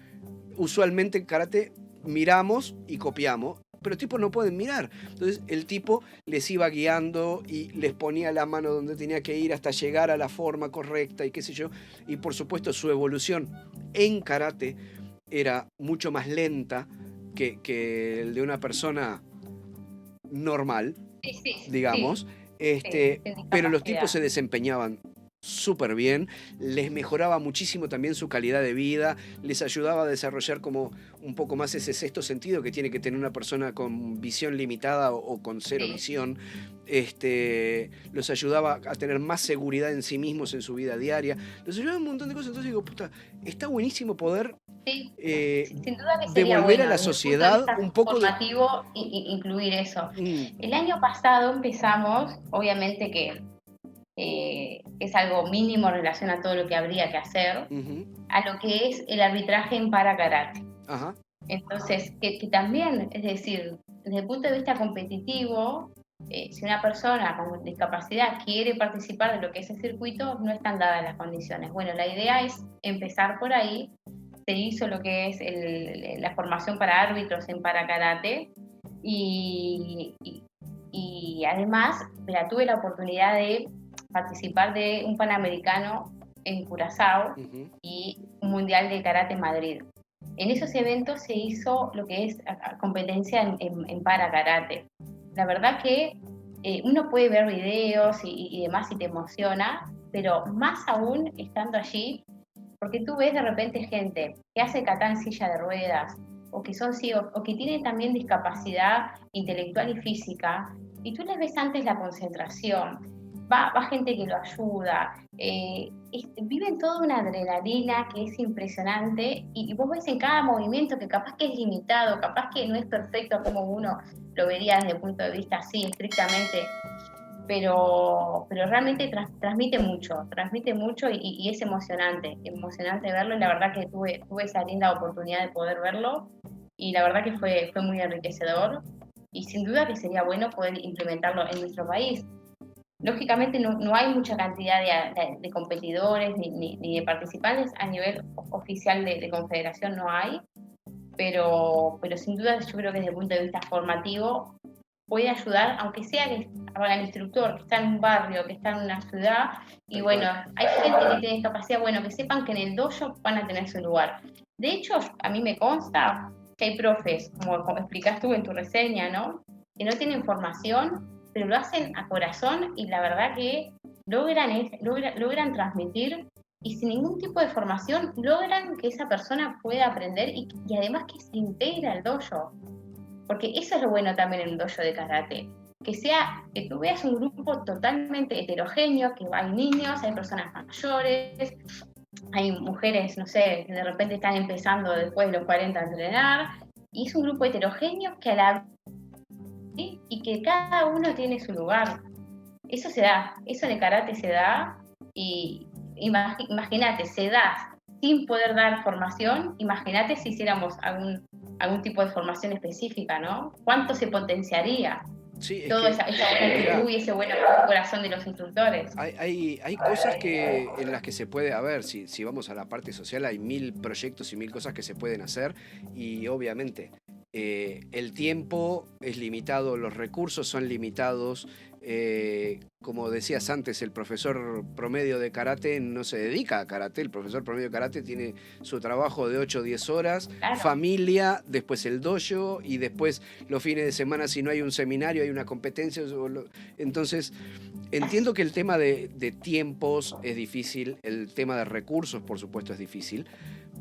usualmente en karate miramos y copiamos, pero los tipos no pueden mirar. Entonces el tipo les iba guiando y les ponía la mano donde tenía que ir hasta llegar a la forma correcta y qué sé yo. Y por supuesto su evolución en karate era mucho más lenta que el de una persona normal, Sí, sí, digamos. sin Pero los tipos discapacidad. se desempeñaban súper bien, les mejoraba muchísimo también su calidad de vida, les ayudaba a desarrollar como un poco más ese sexto sentido que tiene que tener una persona con visión limitada o con cero Sí. visión. Los ayudaba a tener más seguridad en sí mismos en su vida diaria, los ayudaba a un montón de cosas. Entonces digo, puta, está buenísimo poder Sí, sin duda que sería devolver a bueno, la desde el punto de sociedad vista un poco de... formativo, incluir eso. Mm, El año pasado empezamos, obviamente que es algo mínimo en relación a todo lo que habría que hacer, ujú, a lo que es el arbitraje en para karate. ajá, Entonces, que también, es decir, desde el punto de vista competitivo, si una persona con discapacidad quiere participar de lo que es el circuito, no están dadas las condiciones. Bueno, la idea es empezar por ahí. Se hizo lo que es la formación para árbitros en para karate y además tuve la oportunidad de participar de un Panamericano en Curazao ujú, y un Mundial de Karate en Madrid. En esos eventos se hizo lo que es competencia en para karate. La verdad que uno puede ver videos y demás y te emociona, pero más aún estando allí, porque tú ves de repente gente que hace kata en silla de ruedas, o que son ciegos, o que tienen también discapacidad intelectual y física, y tú les ves antes la concentración, va gente que lo ayuda, viven toda una adrenalina que es impresionante, y vos ves en cada movimiento que capaz que es limitado, capaz que no es perfecto como uno lo vería desde el punto de vista así, estrictamente, pero realmente transmite mucho y es emocionante verlo y la verdad que tuve esa linda oportunidad de poder verlo y la verdad que fue muy enriquecedor y sin duda que sería bueno poder implementarlo en nuestro país. Lógicamente no hay mucha cantidad de competidores ni de participantes a nivel oficial de confederación, no hay, pero sin duda yo creo que desde el punto de vista formativo puede ayudar, aunque sea que haga el instructor, que está en un barrio, que está en una ciudad, y tal bueno, cual. hay gente que tiene discapacidad, bueno, que sepan que en el dojo van a tener su lugar. De hecho, a mí me consta que hay profes, como explicás tú en tu reseña, ¿no? Que no tienen formación, pero lo hacen a corazón y la verdad que logran transmitir y sin ningún tipo de formación logran que esa persona pueda aprender y además que se integre al dojo. Porque eso es lo bueno también en un dojo de karate, que tú veas un grupo totalmente heterogéneo, que hay niños, hay personas mayores, hay mujeres, no sé, que de repente están empezando después de los 40 a entrenar, y es un grupo heterogéneo que a la vez, y que cada uno tiene su lugar. Eso se da, eso en el karate se da, y imagínate, se da sin poder dar formación, imagínate si hiciéramos algún tipo de formación específica, ¿no? ¿Cuánto se potenciaría Sí, es toda que, esa buena mirá, actitud y ese buen corazón de los instructores? hay cosas en las que se puede, a ver, si vamos a la parte social, hay 1000 proyectos y 1000 cosas que se pueden hacer y obviamente el tiempo es limitado, los recursos son limitados. Como decías antes, el profesor promedio de karate no se dedica a karate, el profesor promedio de karate tiene su trabajo de 8 o 10 horas, Claro, familia, después el dojo y después los fines de semana si no hay un seminario, hay una competencia. Entonces, entiendo que el tema de tiempos es difícil, el tema de recursos, por supuesto, es difícil,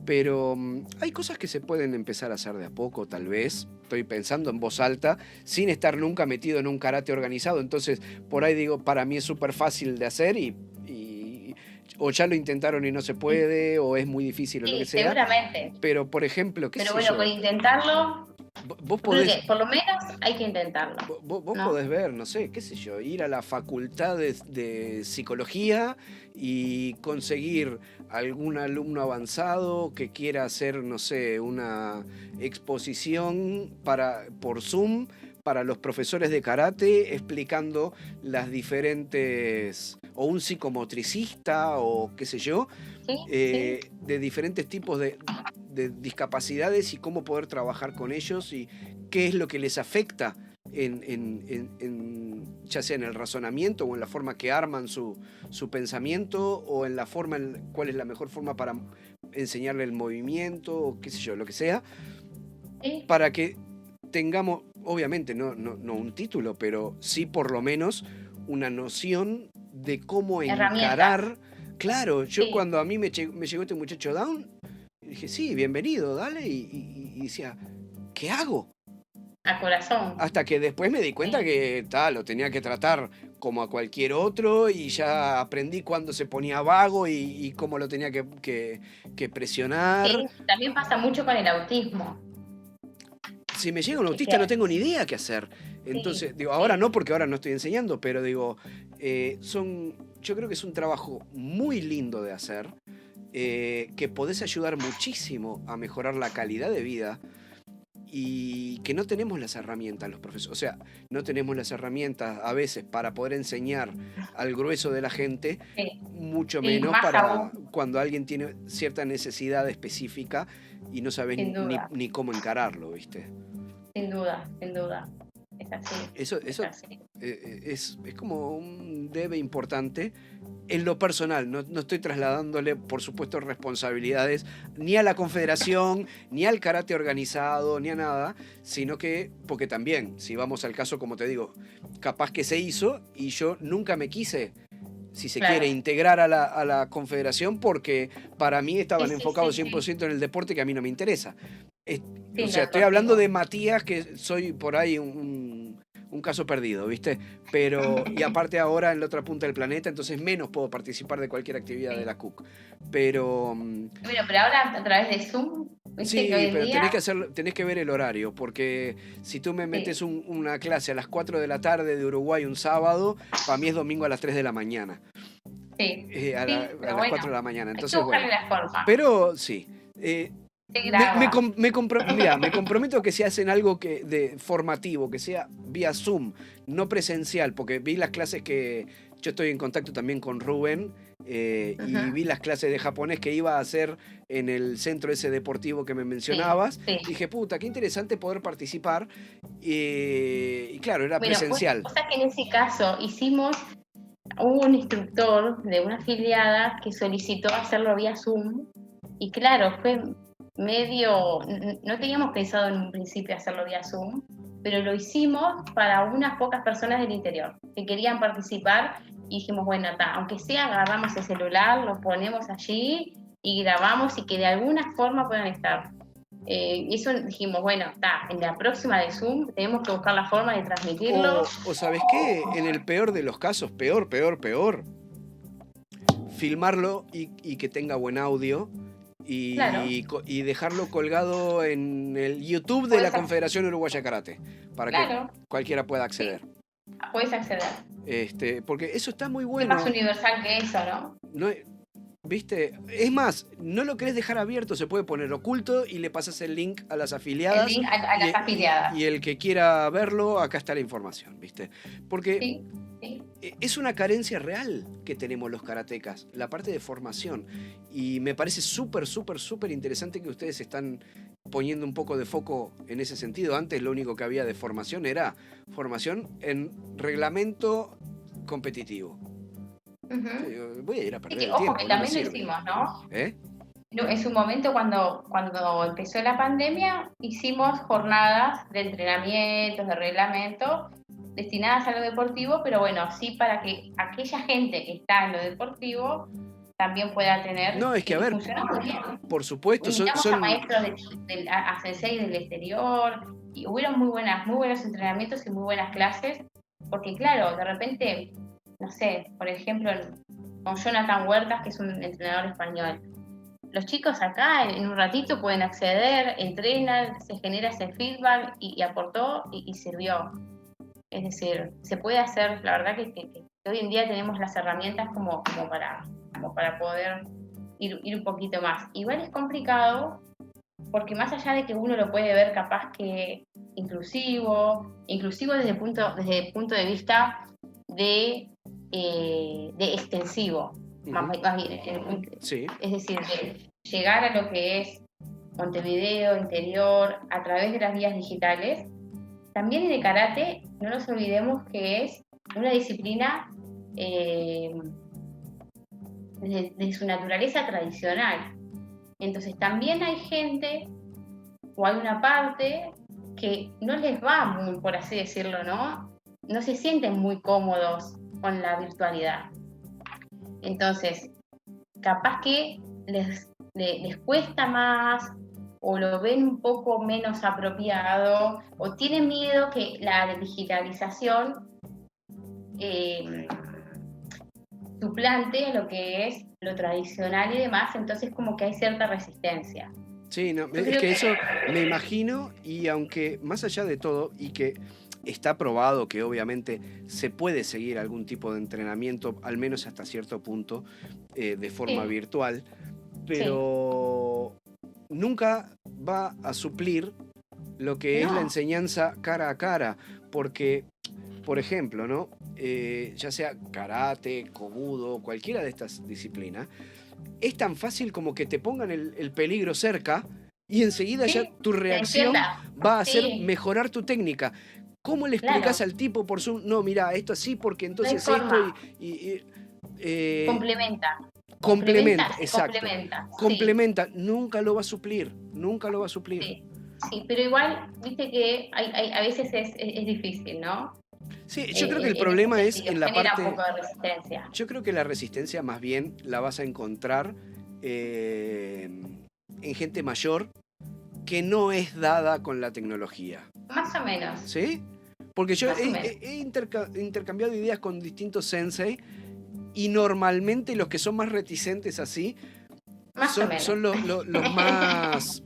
Pero hay cosas que se pueden empezar a hacer de a poco, tal vez. Estoy pensando en voz alta, sin estar nunca metido en un karate organizado. Entonces, por ahí digo, para mí es súper fácil de hacer o ya lo intentaron y no se puede, o es muy difícil, o lo que sea. Seguramente. Pero, por ejemplo, ¿qué Pero sé bueno, yo? por intentarlo, Vos podés, por lo menos hay que intentarlo. vos ¿no? podés ver, no sé, qué sé yo, ir a la facultad de psicología y conseguir algún alumno avanzado que quiera hacer, no sé, una exposición por Zoom para los profesores de karate explicando las diferentes, o un psicomotricista o qué sé yo, Sí. de diferentes tipos de discapacidades y cómo poder trabajar con ellos y qué es lo que les afecta ya sea en el razonamiento o en la forma que arman su pensamiento o en la forma, cuál es la mejor forma para enseñarle el movimiento o qué sé yo, lo que sea, Sí. para que tengamos, obviamente no un título, pero sí por lo menos una noción de cómo encarar. Claro, yo cuando a mí me llegó este muchacho Down, dije, sí, bienvenido, dale, y decía, ¿qué hago? A corazón. Hasta que después me di cuenta que lo tenía que tratar como a cualquier otro y ya aprendí cuándo se ponía vago y cómo lo tenía que presionar. Sí, también pasa mucho con el autismo. Si me llega un autista no tengo ni idea qué hacer. Entonces, digo, ahora no, porque ahora no estoy enseñando, pero digo, yo creo que es un trabajo muy lindo de hacer, que podés ayudar muchísimo a mejorar la calidad de vida y que no tenemos las herramientas los profesores. O sea, no tenemos las herramientas a veces para poder enseñar al grueso de la gente, mucho menos para cuando alguien tiene cierta necesidad específica y no sabes ni cómo encararlo, ¿viste? Sin duda, sin duda. Es así. Eso es como un debe importante. En lo personal, no estoy trasladándole, por supuesto, responsabilidades ni a la confederación, ni al karate organizado, ni a nada, sino que, porque también, si vamos al caso, como te digo, capaz que se hizo y yo nunca me quise, si se quiere, integrar a la confederación porque para mí estaban enfocados 100% en el deporte que a mí no me interesa. O sea, estoy hablando de Matías, que soy por ahí un caso perdido, ¿viste? Pero, y aparte ahora en la otra punta del planeta, entonces menos puedo participar de cualquier actividad de la CUC. Pero... Bueno, pero ahora a través de Zoom, ¿viste? Sí, que hoy pero día... tenés que ver el horario, porque si tú me metes una clase a las 4 de la tarde de Uruguay un sábado, para mí es domingo a las 3 de la mañana. A las 4 de la mañana. Entonces, bueno. La forma. Pero sí. Me comprometo que si hacen algo de formativo, que sea vía Zoom, no presencial, porque vi las clases que yo estoy en contacto también con Rubén y vi las clases de japonés que iba a hacer en el centro ese deportivo que me mencionabas. Dije, puta, qué interesante poder participar. Y claro, era presencial. O sea que en ese caso hubo un instructor de una afiliada que solicitó hacerlo vía Zoom y claro, fue medio, no teníamos pensado en un principio hacerlo vía Zoom, pero lo hicimos para unas pocas personas del interior que querían participar y dijimos, bueno, aunque sea agarramos el celular, lo ponemos allí y grabamos y que de alguna forma puedan estar. Eso dijimos, bueno, en la próxima de Zoom tenemos que buscar la forma de transmitirlo. O ¿sabes qué? En el peor de los casos, peor, filmarlo y que tenga buen audio. Y dejarlo colgado en el YouTube de la Confederación Uruguaya Karate para que cualquiera pueda acceder. Sí. Puedes acceder. Porque eso está muy bueno. Es más universal que eso, ¿no? ¿Viste? Es más, no lo querés dejar abierto, se puede poner oculto y le pasas el link a las afiliadas. El link a las afiliadas. Y el que quiera verlo, acá está la información, ¿viste? Porque sí. Es una carencia real que tenemos los karatecas, la parte de formación. Y me parece súper interesante que ustedes están poniendo un poco de foco en ese sentido. Antes lo único que había de formación era formación en reglamento competitivo. Voy a ir a perder el tiempo. Ojo, que también lo hicimos, ¿no? En su momento, cuando empezó la pandemia, hicimos jornadas de entrenamientos, de reglamento, destinadas a lo deportivo, pero bueno, sí para que aquella gente que está en lo deportivo también pueda tener, No, es que a ver, funciona muy bien. por supuesto, Invitamos a son... maestros a sensei del exterior, y hubieron muy buenos entrenamientos y muy buenas clases, porque claro, de repente, no sé, por ejemplo, con Jonathan Huertas, que es un entrenador español, los chicos acá en un ratito pueden acceder, entrenan, se genera ese feedback y aportó y sirvió. Es decir, se puede hacer, la verdad que hoy en día tenemos las herramientas como para poder ir un poquito más. Igual es complicado porque más allá de que uno lo puede ver capaz que inclusivo desde el punto de vista de extensivo, más bien, Sí. es decir, de llegar a lo que es Montevideo, interior, a través de las vías digitales. También en el karate, no nos olvidemos que es una disciplina de su naturaleza tradicional. Entonces también hay gente, o hay una parte, que no les va muy, por así decirlo, ¿no? No se sienten muy cómodos con la virtualidad. Entonces, capaz que les cuesta más, o lo ven un poco menos apropiado, o tienen miedo que la digitalización suplante lo que es lo tradicional y demás, entonces como que hay cierta resistencia. Sí, no, es que eso me imagino, y aunque más allá de todo, y que está probado que obviamente se puede seguir algún tipo de entrenamiento, al menos hasta cierto punto, de forma virtual, pero nunca va a suplir lo que es la enseñanza cara a cara, porque, por ejemplo, ¿no? Ya sea karate, kobudo, cualquiera de estas disciplinas, es tan fácil como que te pongan el peligro cerca y enseguida ya tu reacción va a ser mejorar tu técnica. ¿Cómo le explicás al tipo por Zoom? No, mira, esto así porque entonces no esto complementa, exacto. Complementa, nunca lo va a suplir, nunca lo va a suplir. Sí, pero igual, viste que a veces es difícil, ¿no? Sí, yo creo que el problema es en la parte... un poco de resistencia. Yo creo que la resistencia más bien la vas a encontrar en gente mayor que no es dada con la tecnología. Más o menos. ¿Sí? Porque yo he intercambiado ideas con distintos sensei y normalmente los que son más reticentes así son los más...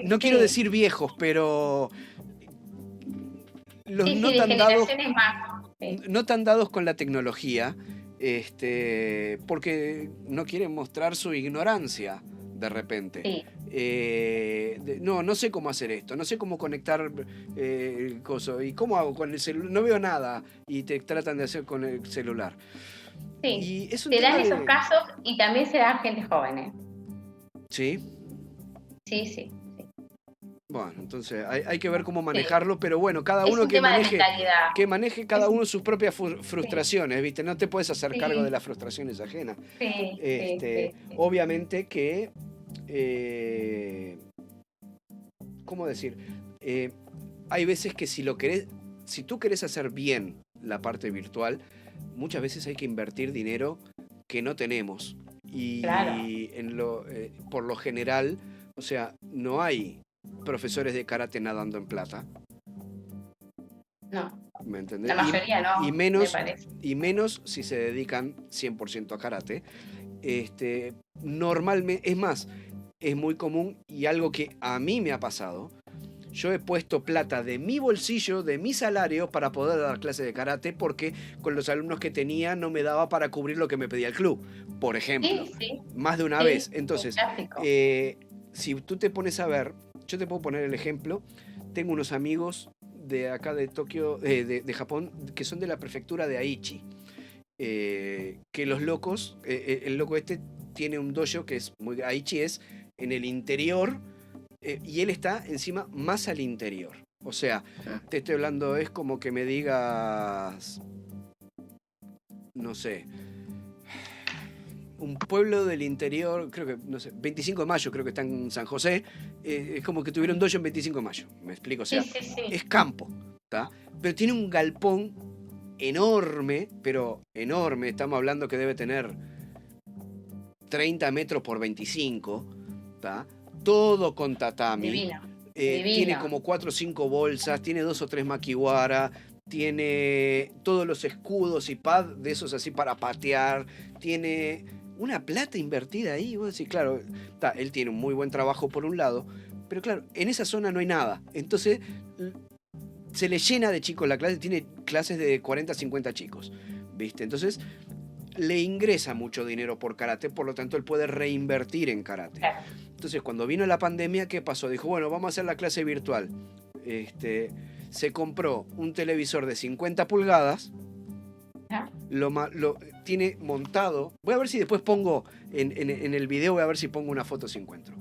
No quiero decir viejos, pero... Los no tan dados con la tecnología, porque no quieren mostrar su ignorancia de repente. No sé cómo hacer esto, no sé cómo conectar el coso, y cómo hago con el celular, no veo nada, y te tratan de hacer con el celular. Sí, se dan esos casos y también se dan gente joven. ¿Sí? Sí. Bueno, entonces hay que ver cómo manejarlo, pero bueno, cada uno que maneje cada uno sus propias frustraciones, ¿viste? No te puedes hacer cargo de las frustraciones ajenas. Obviamente que, ¿cómo decir? Hay veces que si tú querés hacer bien la parte virtual, muchas veces hay que invertir dinero que no tenemos. Y por lo general, o sea, no hay profesores de karate nadando en plata. No. ¿Me entendés? La mayoría no, y menos si se dedican 100% a karate. Normalmente, es más, es muy común, y algo que a mí me ha pasado, yo he puesto plata de mi bolsillo, de mi salario, para poder dar clases de karate, porque con los alumnos que tenía no me daba para cubrir lo que me pedía el club, por ejemplo. Más de una vez. Entonces, si tú te pones a ver, yo te puedo poner el ejemplo, tengo unos amigos de acá de Tokio, de Japón, que son de la prefectura de Aichi, que los locos, el loco tiene un dojo que es Aichi es en el interior, y él está encima más al interior. O sea, te estoy hablando, es como que me digas, no sé, un pueblo del interior, creo que, no sé, 25 de mayo, creo que está en San José, es como que tuvieron dojo en 25 de mayo, ¿me explico? O sea, es campo, ¿tá? Pero tiene un galpón enorme, pero enorme, estamos hablando que debe tener 30 metros por 25, ¿tá? Todo con tatami. Divino. Tiene como 4 o 5 bolsas, tiene 2 o 3 makiwara, tiene todos los escudos y pad de esos así para patear, tiene una plata invertida ahí. Vos decís, claro, él tiene un muy buen trabajo por un lado, pero claro, en esa zona no hay nada. Entonces se le llena de chicos la clase, tiene clases de 40 a 50 chicos, ¿viste? Entonces le ingresa mucho dinero por karate, por lo tanto él puede reinvertir en karate. Claro. Entonces cuando vino la pandemia, ¿qué pasó? Dijo, bueno, vamos a hacer la clase virtual. Se compró un televisor de 50 pulgadas, lo tiene montado. Voy a ver si después pongo en el video, voy a ver si pongo una foto si encuentro.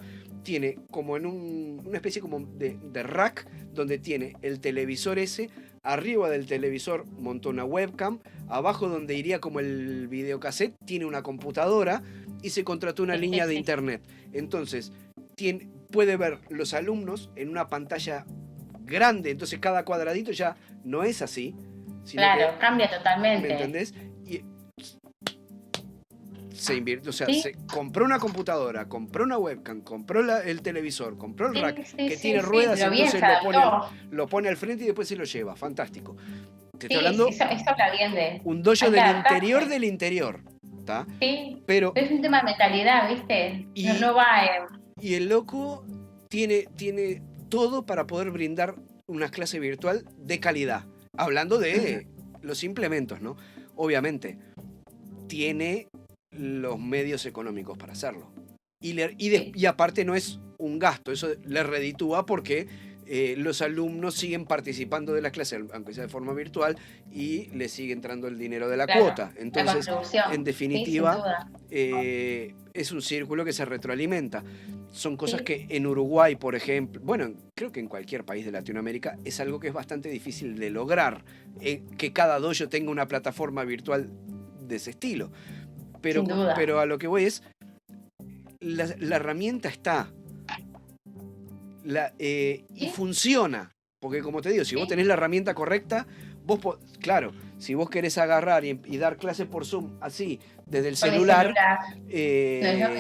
Tiene como en una especie como de rack donde tiene el televisor ese. Arriba del televisor montó una webcam. Abajo donde iría como el videocassette tiene una computadora y se contrató una línea de internet. Entonces puede ver los alumnos en una pantalla grande. Entonces cada cuadradito ya no es así. Claro, cambia totalmente. ¿Me entendés? Y se invirtió, o sea, se compró una computadora, compró una webcam, compró el televisor, compró el rack que tiene ruedas, entonces lo pone al frente y después se lo lleva. Fantástico. Te estoy hablando eso habla bien de un dojo del interior, ¿está? Sí, pero es un tema de mentalidad, ¿viste? No va y el loco tiene todo para poder brindar una clase virtual de calidad. Hablando de los implementos, ¿no? Obviamente, tiene los medios económicos para hacerlo. Y aparte no es un gasto, eso le reditúa porque los alumnos siguen participando de las clases, aunque sea de forma virtual, y le sigue entrando el dinero de la cuota. Entonces, en definitiva, es un círculo que se retroalimenta. Son cosas que en Uruguay, por ejemplo, bueno, creo que en cualquier país de Latinoamérica, es algo que es bastante difícil de lograr, que cada dojo tenga una plataforma virtual de ese estilo. Pero a lo que voy es, la herramienta está. Y funciona. Porque como te digo, si vos tenés la herramienta correcta, claro, si vos querés agarrar y dar clases por Zoom así, desde el celular,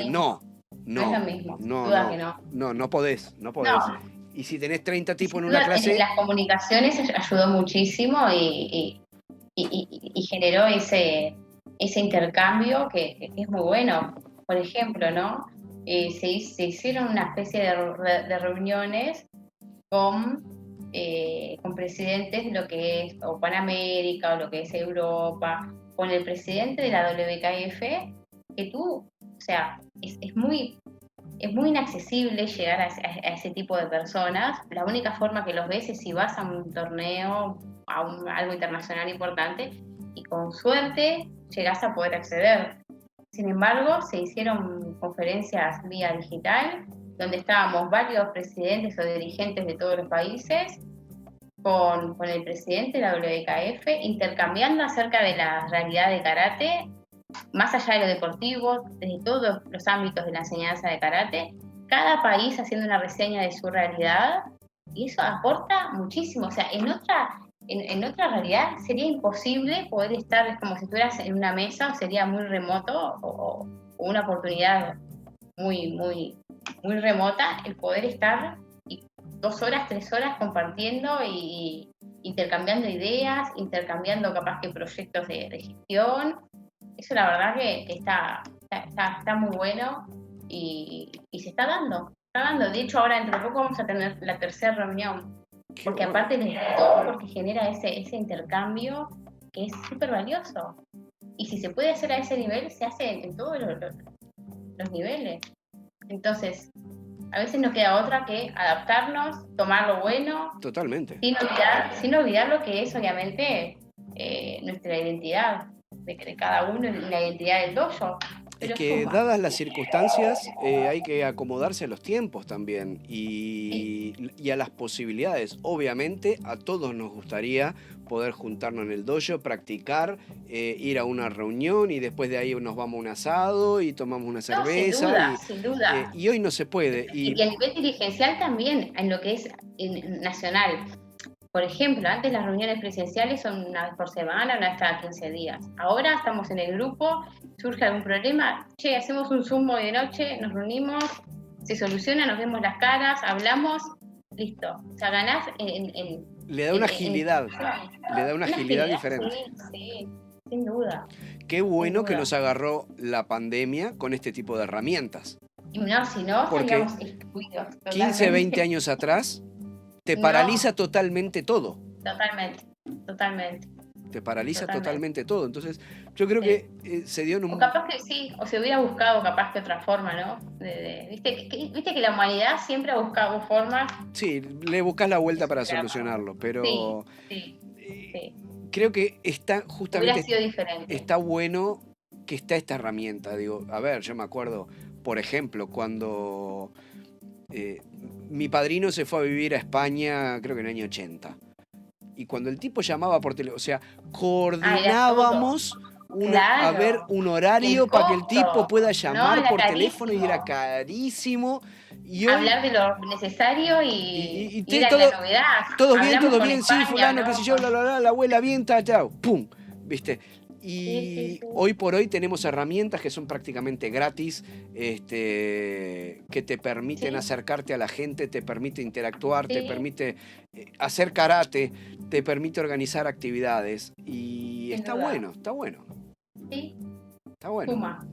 no es lo mismo. No podés. No. Y si tenés 30 tipos en una clase... Las comunicaciones ayudó muchísimo y generó ese intercambio que es muy bueno. Por ejemplo, ¿no? Se hicieron una especie de reuniones con presidentes de lo que es o Panamérica o lo que es Europa, con el presidente de la WKF, que o sea, es muy inaccesible llegar a ese tipo de personas. La única forma que los ves es si vas a un torneo, algo internacional importante, y con suerte llegás a poder acceder. Sin embargo, se hicieron conferencias vía digital, donde estábamos varios presidentes o dirigentes de todos los países, con el presidente de la WKF, intercambiando acerca de la realidad de karate, más allá de lo deportivo, desde todos los ámbitos de la enseñanza de karate, cada país haciendo una reseña de su realidad, y eso aporta muchísimo. O sea, en otra realidad sería imposible poder estar como si estuvieras en una mesa, sería muy remoto, o una oportunidad muy, muy, muy remota, el poder estar 2 horas, 3 horas compartiendo y intercambiando ideas, intercambiando capaz que proyectos de gestión. Eso la verdad que está muy bueno y se está dando. De hecho, ahora dentro de poco vamos a tener la 3ª reunión. Porque aparte de todo, porque genera ese intercambio que es súper valioso. Y si se puede hacer a ese nivel, se hace en todos los niveles. Entonces, a veces no queda otra que adaptarnos, tomar lo bueno. Totalmente. Sin olvidar lo que es, obviamente, nuestra identidad de cada uno y la identidad del dojo. Es que dadas las circunstancias hay que acomodarse a los tiempos también y a las posibilidades. Obviamente a todos nos gustaría poder juntarnos en el dojo, practicar, ir a una reunión y después de ahí nos vamos a un asado y tomamos una cerveza. Sin duda. Y hoy no se puede. Y a nivel dirigencial también, en lo que es nacional. Por ejemplo, antes las reuniones presenciales son una vez por semana, una vez cada 15 días. Ahora estamos en el grupo, surge algún problema, che, hacemos un Zoom hoy de noche, nos reunimos, se soluciona, nos vemos las caras, hablamos, listo. O sea, ganás le da una agilidad, le da una agilidad diferente. Sí, sin duda. Qué bueno que nos agarró la pandemia con este tipo de herramientas. Y no, si no, estaríamos excluidos. 15, 20 años atrás, te paraliza totalmente todo. Totalmente. Te paraliza totalmente todo. Entonces, yo creo que se dio en un... O capaz que sí, o se hubiera buscado capaz que otra forma, ¿no? ¿Viste que la humanidad siempre ha buscado formas? Sí, le buscas la vuelta para solucionarlo, pero... Sí. Creo que está justamente... Hubiera sido diferente. Está bueno que está esta herramienta. Digo, a ver, yo me acuerdo, por ejemplo, cuando mi padrino se fue a vivir a España, creo que en el año 80. Y cuando el tipo llamaba por teléfono, o sea, coordinábamos a ver un horario para que el tipo pueda llamar por teléfono y era carísimo. Y hoy, hablar de lo necesario y ir a todo, la novedad. Todo bien, España, sí, fulano, ¿no? Qué sé yo, la abuela bien, chao, pum, ¿viste? Y hoy por hoy tenemos herramientas que son prácticamente gratis, que te permiten acercarte a la gente, te permite interactuar, te permite hacer karate, te permite organizar actividades. Y está bueno. Sí. Está bueno. Suma.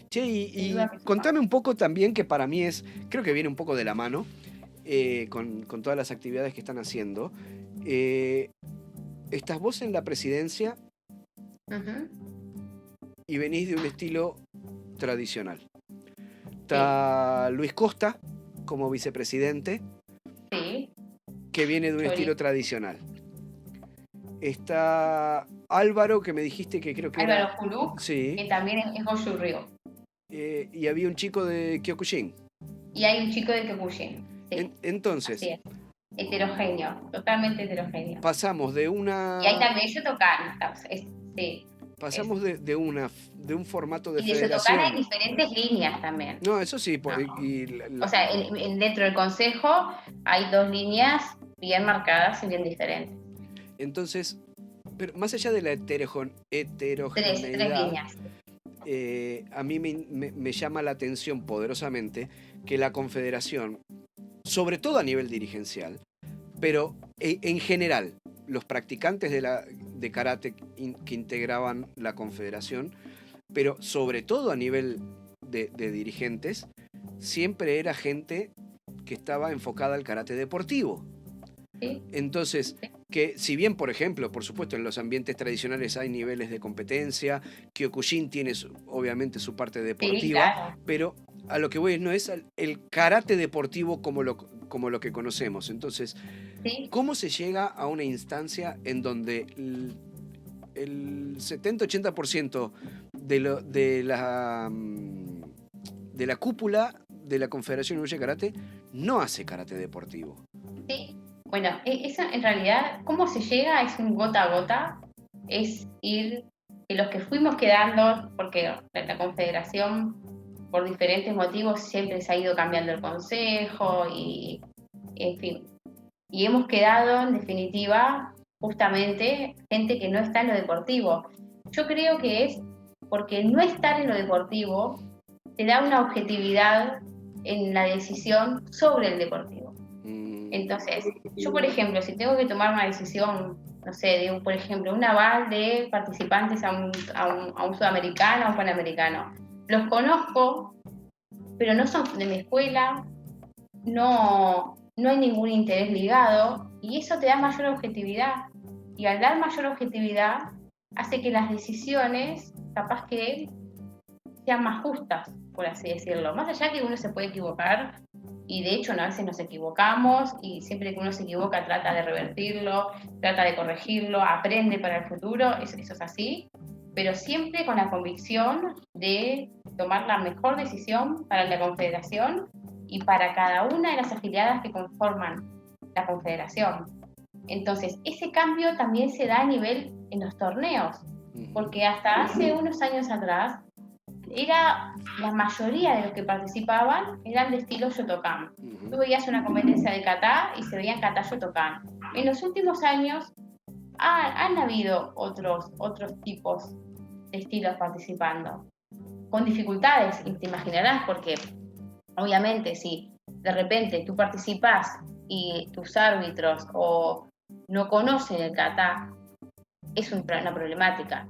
Che, y contame un poco también, que para mí creo que viene un poco de la mano con todas las actividades que están haciendo. Estás vos en la presidencia y venís de un estilo tradicional. Está Luis Costa como vicepresidente, que viene de un estilo tradicional. Está Álvaro, que me dijiste que creo que Álvaro Juluk, sí, que también es Goju Ryu. Y había un chico de Kyokushin. Y hay un chico de Kyokushin. Sí. Entonces, así es. Heterogéneo, totalmente heterogéneo. Pasamos de una... Y ahí también ellos tocan, sí. Pasamos de un formato de y federación. Y de hay diferentes líneas también. No, eso sí. O sea, dentro del Consejo hay 2 líneas bien marcadas y bien diferentes. Entonces, pero más allá de la heterogeneidad... 3 líneas. A mí me llama la atención poderosamente que la Confederación, sobre todo a nivel dirigencial, pero en general, los practicantes de karate que integraban la Confederación, pero sobre todo a nivel de dirigentes, siempre era gente que estaba enfocada al karate deportivo. ¿Sí? Entonces, que si bien, por ejemplo, por supuesto, en los ambientes tradicionales hay niveles de competencia, Kyokushin tiene obviamente su parte deportiva, sí, claro. Pero a lo que voy no es el karate deportivo como lo que conocemos. Entonces, ¿cómo se llega a una instancia en donde el 70-80% de la cúpula de la Confederación Uruguaya de Karate no hace karate deportivo? Sí. Bueno, eso en realidad, ¿cómo se llega? Es un gota a gota, es ir, que los que fuimos quedando, porque la Confederación, por diferentes motivos, siempre se ha ido cambiando el consejo, y en fin, y hemos quedado, en definitiva, justamente, gente que no está en lo deportivo. Yo creo que es porque no estar en lo deportivo te da una objetividad en la decisión sobre el deportivo. Entonces, yo, por ejemplo, si tengo que tomar una decisión, no sé, por ejemplo, un aval de participantes a un sudamericano, a un panamericano, los conozco, pero no son de mi escuela, no hay ningún interés ligado, y eso te da mayor objetividad. Y al dar mayor objetividad, hace que las decisiones, capaz que sean más justas, por así decirlo. Más allá que uno se puede equivocar, y de hecho a veces nos equivocamos, y siempre que uno se equivoca trata de revertirlo, trata de corregirlo, aprende para el futuro, eso es así, pero siempre con la convicción de tomar la mejor decisión para la Confederación y para cada una de las afiliadas que conforman la Confederación. Entonces, ese cambio también se da a nivel en los torneos, porque hasta hace unos años atrás, la mayoría de los que participaban eran de estilo Shotokan. Tú veías una competencia de kata y se veían kata Shotokan. En los últimos años han habido otros tipos de estilos participando, con dificultades, y te imaginarás, porque obviamente si de repente tú participás y tus árbitros o no conocen el kata, es una problemática.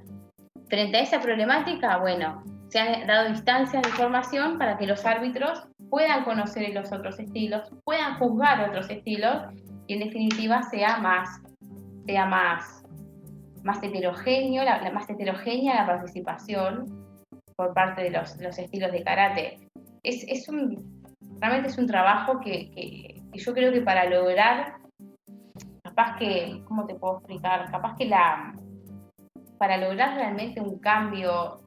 Frente a esa problemática, bueno, se han dado instancias de formación para que los árbitros puedan conocer los otros estilos, puedan juzgar otros estilos y en definitiva sea más heterogéneo, más heterogénea la participación por parte de los estilos de karate. Realmente es un trabajo que yo creo que para lograr, capaz que, ¿cómo te puedo explicar? Capaz que para lograr realmente un cambio,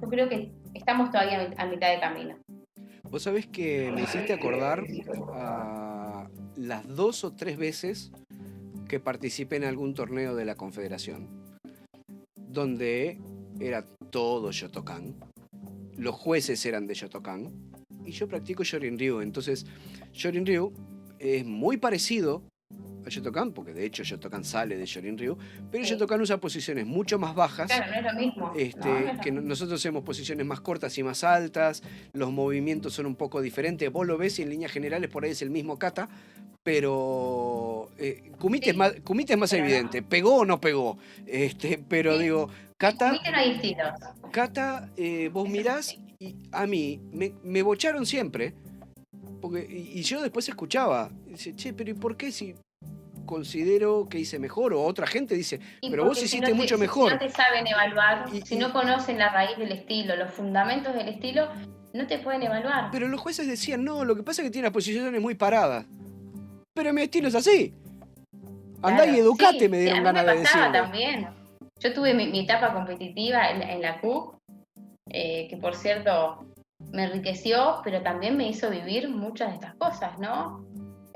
yo creo que estamos todavía a mitad de camino. Vos sabés que me hiciste acordar a las 2 o 3 veces que participé en algún torneo de la Confederación, donde era todo Shotokan, los jueces eran de Shotokan, y yo practico Shorin-Ryu. Entonces, Shorin-Ryu es muy parecido a Shotokan, porque de hecho Shotokan sale de Shorin-Ryu, pero sí. Shotokan usa posiciones mucho más bajas. Claro, no es lo mismo. Que nosotros hacemos posiciones más cortas y más altas, los movimientos son un poco diferentes. Vos lo ves y en líneas generales por ahí es el mismo kata, pero Kumite, sí. Kumite es más evidente. No. ¿Pegó o no pegó? Pero sí. Digo, kata... Kumite no hay estilos. Kata, vos mirás y a mí me bocharon siempre. Porque, y yo después escuchaba, dice, che, pero ¿y por qué si considero que hice mejor? O otra gente dice, pero vos hiciste mucho mejor. Si no te saben evaluar, si no conocen la raíz del estilo, los fundamentos del estilo, no te pueden evaluar. Pero los jueces decían, no, lo que pasa es que tiene las posiciones muy paradas. Pero mi estilo es así. Andá y educate, sí, me dieron ganas de decir. También. Yo tuve mi etapa competitiva en la CUC, que por cierto me enriqueció, pero también me hizo vivir muchas de estas cosas, ¿no?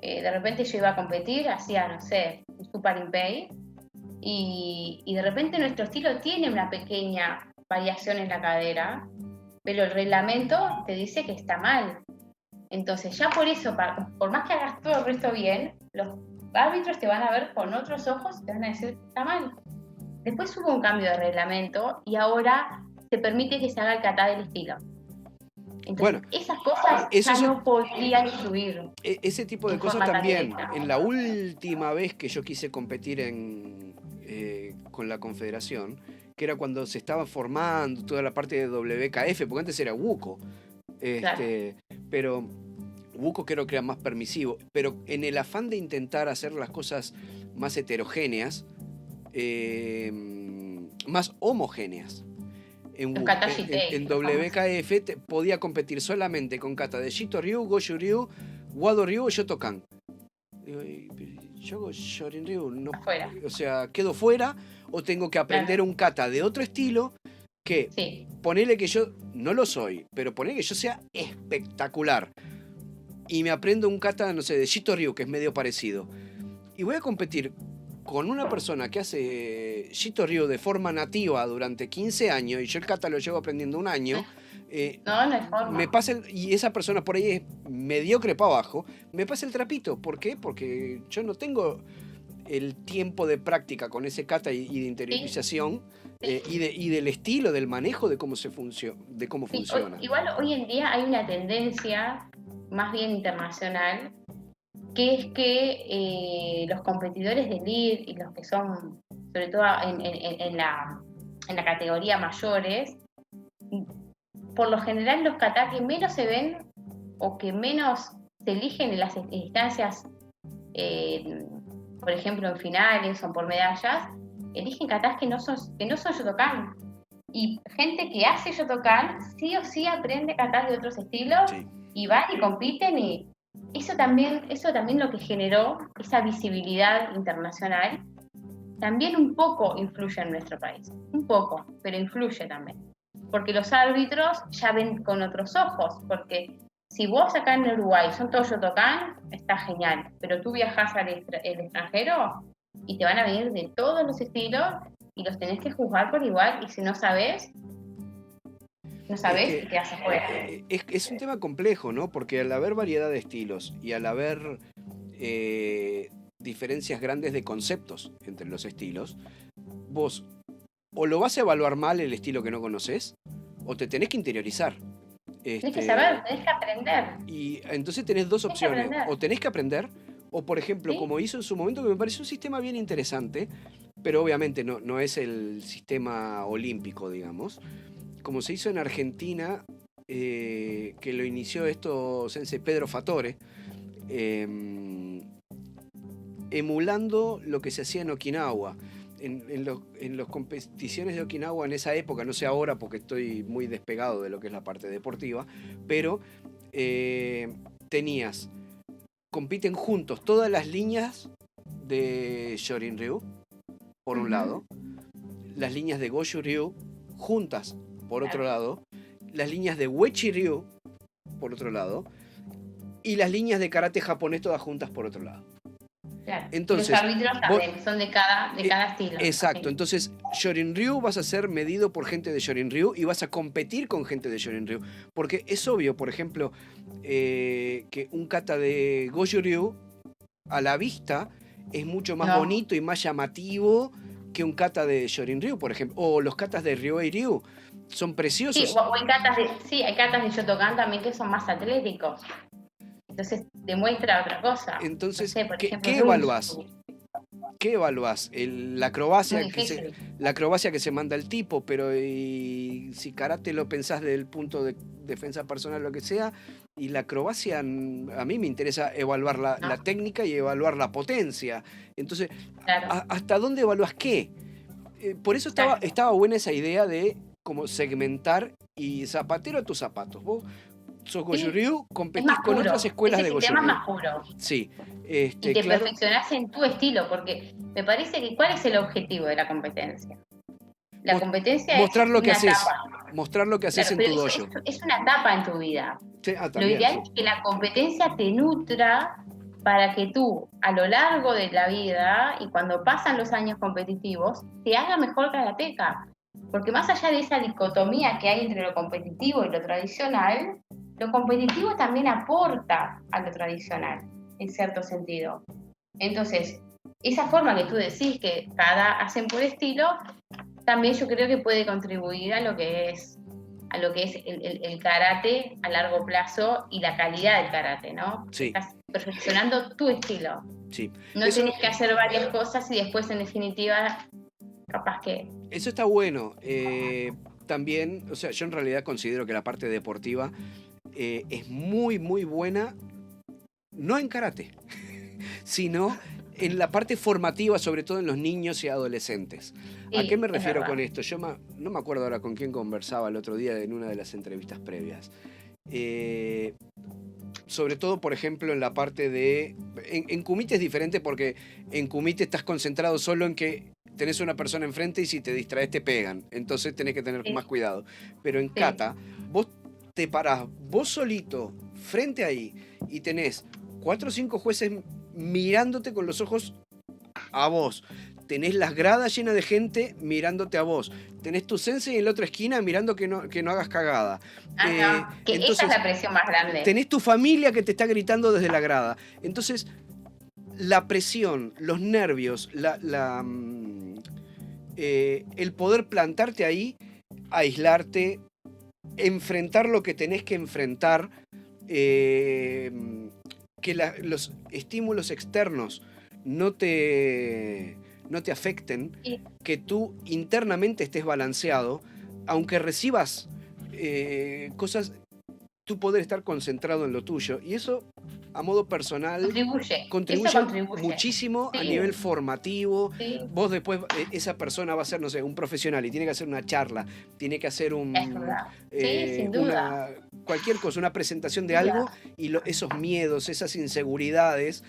De repente yo iba a competir, hacía, no sé, un Super Impey, y de repente nuestro estilo tiene una pequeña variación en la cadera, pero el reglamento te dice que está mal. Entonces ya por eso, por más que hagas todo el resto bien, los árbitros te van a ver con otros ojos y te van a decir que está mal. Después hubo un cambio de reglamento y ahora se permite que se haga el kata del estilo. Entonces, bueno, esas cosas ya no podrían influir. Ese tipo de cosas también. Directa. En la última vez que yo quise competir con la Confederación, que era cuando se estaba formando toda la parte de WKF, porque antes era WUKO. Claro. Pero WUKO creo que era más permisivo. Pero en el afán de intentar hacer las cosas más heterogéneas, más homogéneas. En WKF podía competir solamente con kata de Shito-Ryu, Goshu-Ryu, Wado-Ryu y Shotokan. Digo, yo hago Shorin-Ryu, no, o sea, quedo fuera o tengo que aprender un kata de otro estilo que, ponele que yo no lo soy, pero ponele que yo sea espectacular y me aprendo un kata, no sé, de Shito-Ryu, que es medio parecido. Y voy a competir con una persona que hace Shito-Ryu de forma nativa durante 15 años y yo el kata lo llevo aprendiendo un año, no hay forma. Me pasa y esa persona por ahí es mediocre para abajo, me pasa el trapito. ¿Por qué? Porque yo no tengo el tiempo de práctica con ese kata y de interiorización y del estilo, del manejo de cómo funciona. Igual hoy en día hay una tendencia más bien internacional, que es que los competidores de elite y los que son, sobre todo en la categoría mayores, por lo general los kata que menos se ven o que menos se eligen en las instancias, por ejemplo en finales o por medallas, eligen katas que no son Shotokan. Y gente que hace Shotokan sí o sí aprende katas de otros estilos, sí. Y van y compiten, y eso también lo que generó esa visibilidad internacional también un poco influye en nuestro país, un poco, pero influye también, porque los árbitros ya ven con otros ojos, porque si vos acá en Uruguay son todos Shotokan, está genial, pero tú viajás al extranjero y te van a venir de todos los estilos y los tenés que juzgar por igual, y si no sabés y quedás afuera. Es un tema complejo, ¿no? Porque al haber variedad de estilos y al haber diferencias grandes de conceptos entre los estilos, vos o lo vas a evaluar mal el estilo que no conoces, o te tenés que interiorizar. Tenés que saber, tenés que aprender. Y entonces tenés dos opciones. O tenés que aprender, o por ejemplo, como hizo en su momento, que me pareció un sistema bien interesante, pero obviamente no es el sistema olímpico, digamos. Como se hizo en Argentina, que lo inició esto Sensei Pedro Fatore, emulando lo que se hacía en Okinawa. En las competiciones de Okinawa en esa época, no sé ahora porque estoy muy despegado de lo que es la parte deportiva, pero compiten juntos todas las líneas de Shorin-ryu, por un lado, las líneas de Goshu-ryu juntas, por otro lado, las líneas de Uechi-ryu, por otro lado, y las líneas de karate japonés todas juntas, por otro lado. Claro. Entonces, los árbitros también son de cada estilo. Exacto, entonces Shorin-ryu vas a ser medido por gente de Shorin-ryu y vas a competir con gente de Shorin-ryu. Porque es obvio, por ejemplo, que un kata de Goju-ryu a la vista es mucho más bonito y más llamativo que un kata de Shorin-ryu, por ejemplo. O los katas de Ryoei-ryu son preciosos. Sí, o hay katas de Shotokan también que son más atléticos. Entonces demuestra otra cosa. Entonces, no sé, por ejemplo, ¿qué evaluás? ¿Qué evaluás? La acrobacia que se manda el tipo, pero si karate lo pensás desde el punto de defensa personal, lo que sea, y la acrobacia, a mí me interesa evaluar la técnica y evaluar la potencia. Entonces, ¿hasta dónde evaluás qué? Por eso estaba buena esa idea de como segmentar y zapatero a tus zapatos. Vos sos Goju-ryu, competís con otras escuelas de Goju-ryu. Es más puro. Sí. Y te perfeccionás en tu estilo, porque me parece que ¿cuál es el objetivo de la competencia? La competencia mostrar es lo que una haces, etapa. mostrar lo que haces en tu dojo. Es una etapa en tu vida. Sí, lo ideal es que la competencia te nutra para que tú, a lo largo de la vida y cuando pasan los años competitivos, te haga mejor karateca. Porque más allá de esa dicotomía que hay entre lo competitivo y lo tradicional, lo competitivo también aporta a lo tradicional, en cierto sentido. Entonces, esa forma que tú decís que cada hacen por estilo, también yo creo que puede contribuir a lo que es el karate a largo plazo y la calidad del karate, ¿no? Sí. Estás perfeccionando tu estilo. Sí. No tenés que hacer varias cosas y después, en definitiva, capaz que... Eso está bueno. También, o sea, yo en realidad considero que la parte deportiva es muy, muy buena, no en karate, sino en la parte formativa, sobre todo en los niños y adolescentes. Sí, ¿A qué me refiero con esto? Yo no me acuerdo ahora con quién conversaba el otro día en una de las entrevistas previas. Sobre todo, por ejemplo, en la parte de... En kumite es diferente porque en kumite estás concentrado solo en que tenés una persona enfrente y si te distraes te pegan. Entonces tenés que tener más cuidado. Pero en kata, vos te parás vos solito frente ahí y tenés 4 o 5 jueces mirándote con los ojos a vos. Tenés las gradas llenas de gente mirándote a vos. Tenés tu sensei en la otra esquina mirando que no hagas cagada. Que entonces, esa es la presión más grande. Tenés tu familia que te está gritando desde la grada. Entonces, la presión, los nervios, el poder plantarte ahí, aislarte, enfrentar lo que tenés que enfrentar, que los estímulos externos no te afecten, que tú internamente estés balanceado, aunque recibas cosas, tú poder estar concentrado en lo tuyo. Y eso, a modo personal, contribuye muchísimo a nivel formativo. Sí. Vos después, esa persona va a ser, no sé, un profesional y tiene que hacer una charla, tiene que hacer sin duda. Cualquier cosa, una presentación de algo, y esos miedos, esas inseguridades,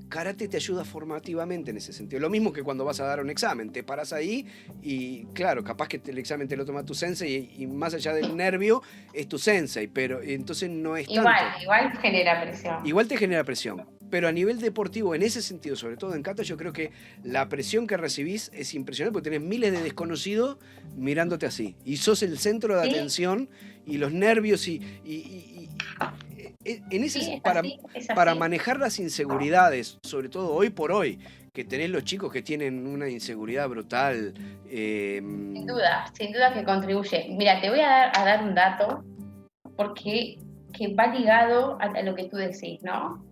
karate te ayuda formativamente en ese sentido. Lo mismo que cuando vas a dar un examen, te paras ahí y claro, capaz que el examen te lo toma tu sensei y más allá del nervio es tu sensei, pero entonces no es tanto. Igual genera presión. Igual te genera presión. Pero a nivel deportivo, en ese sentido, sobre todo en kata, yo creo que la presión que recibís es impresionante porque tenés miles de desconocidos mirándote así. Y sos el centro de atención y los nervios en ese, Sí, para, es para así. manejar las inseguridades, sobre todo hoy por hoy, que tenés los chicos que tienen una inseguridad brutal. Sin duda que contribuye. Mira, te voy a dar un dato porque que va ligado a lo que tú decís, ¿no?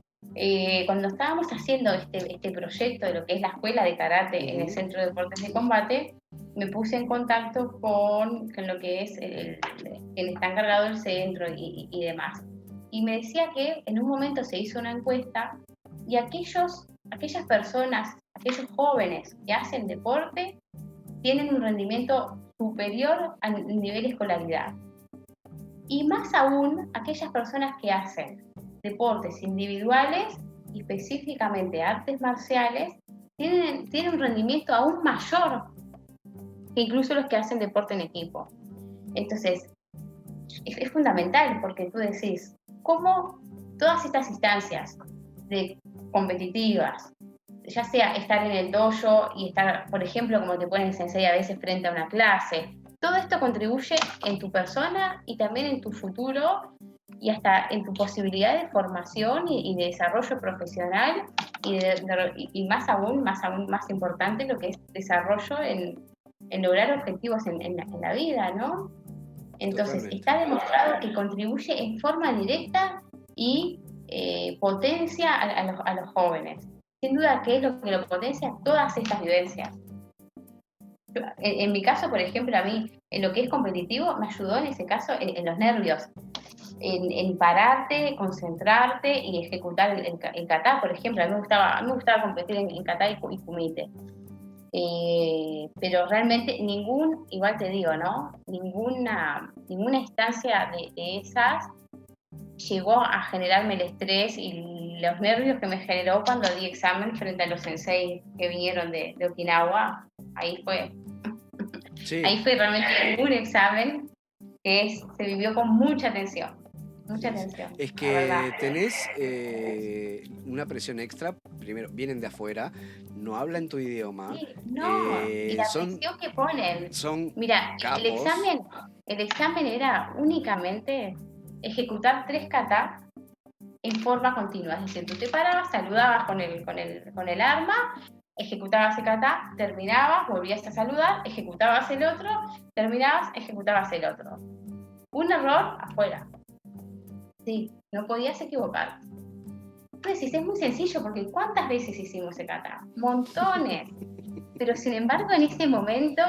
Cuando estábamos haciendo este proyecto de lo que es la escuela de karate en el Centro de Deportes de Combate, me puse en contacto con lo que es quien está encargado del centro y demás. Y me decía que en un momento se hizo una encuesta y aquellas personas, aquellos jóvenes que hacen deporte, tienen un rendimiento superior al nivel de escolaridad. Y más aún, aquellas personas que hacen deportes individuales, específicamente artes marciales, tienen un rendimiento aún mayor que incluso los que hacen deporte en equipo. Entonces, es fundamental porque tú decís, ¿cómo todas estas instancias competitivas, ya sea estar en el dojo y estar, por ejemplo, como te pone el sensei a veces frente a una clase, todo esto contribuye en tu persona y también en tu futuro y hasta en tu posibilidad de formación y de desarrollo profesional y más importante, lo que es desarrollo en lograr objetivos en la vida, ¿no? Entonces, Totalmente. está demostrado que contribuye en forma directa y potencia a los jóvenes. Sin duda que es lo que lo potencia todas estas vivencias. En mi caso, por ejemplo, a mí, en lo que es competitivo, me ayudó en ese caso en los nervios, en pararte, concentrarte y ejecutar el kata, por ejemplo. A mí me gustaba competir en kata y kumite. Pero realmente igual te digo, ¿no? Ninguna instancia de esas llegó a generarme el estrés y los nervios que me generó cuando di examen frente a los sensei que vinieron de Okinawa. Ahí fue realmente un examen que se vivió con mucha tensión. Mucha tensión. Es que tenés una presión extra. Primero, vienen de afuera, no hablan tu idioma. Sí, no, y la presión que ponen. Mira, capos. el examen era únicamente ejecutar 3 katas en forma continua. Es decir, tú te parabas, saludabas con el arma, ejecutabas el kata, terminabas, volvías a saludar, ejecutabas el otro, terminabas, ejecutabas el otro. Un error, afuera. Sí, no podías equivocar. Pues es muy sencillo, porque ¿cuántas veces hicimos el kata? Montones. Pero sin embargo, en ese momento,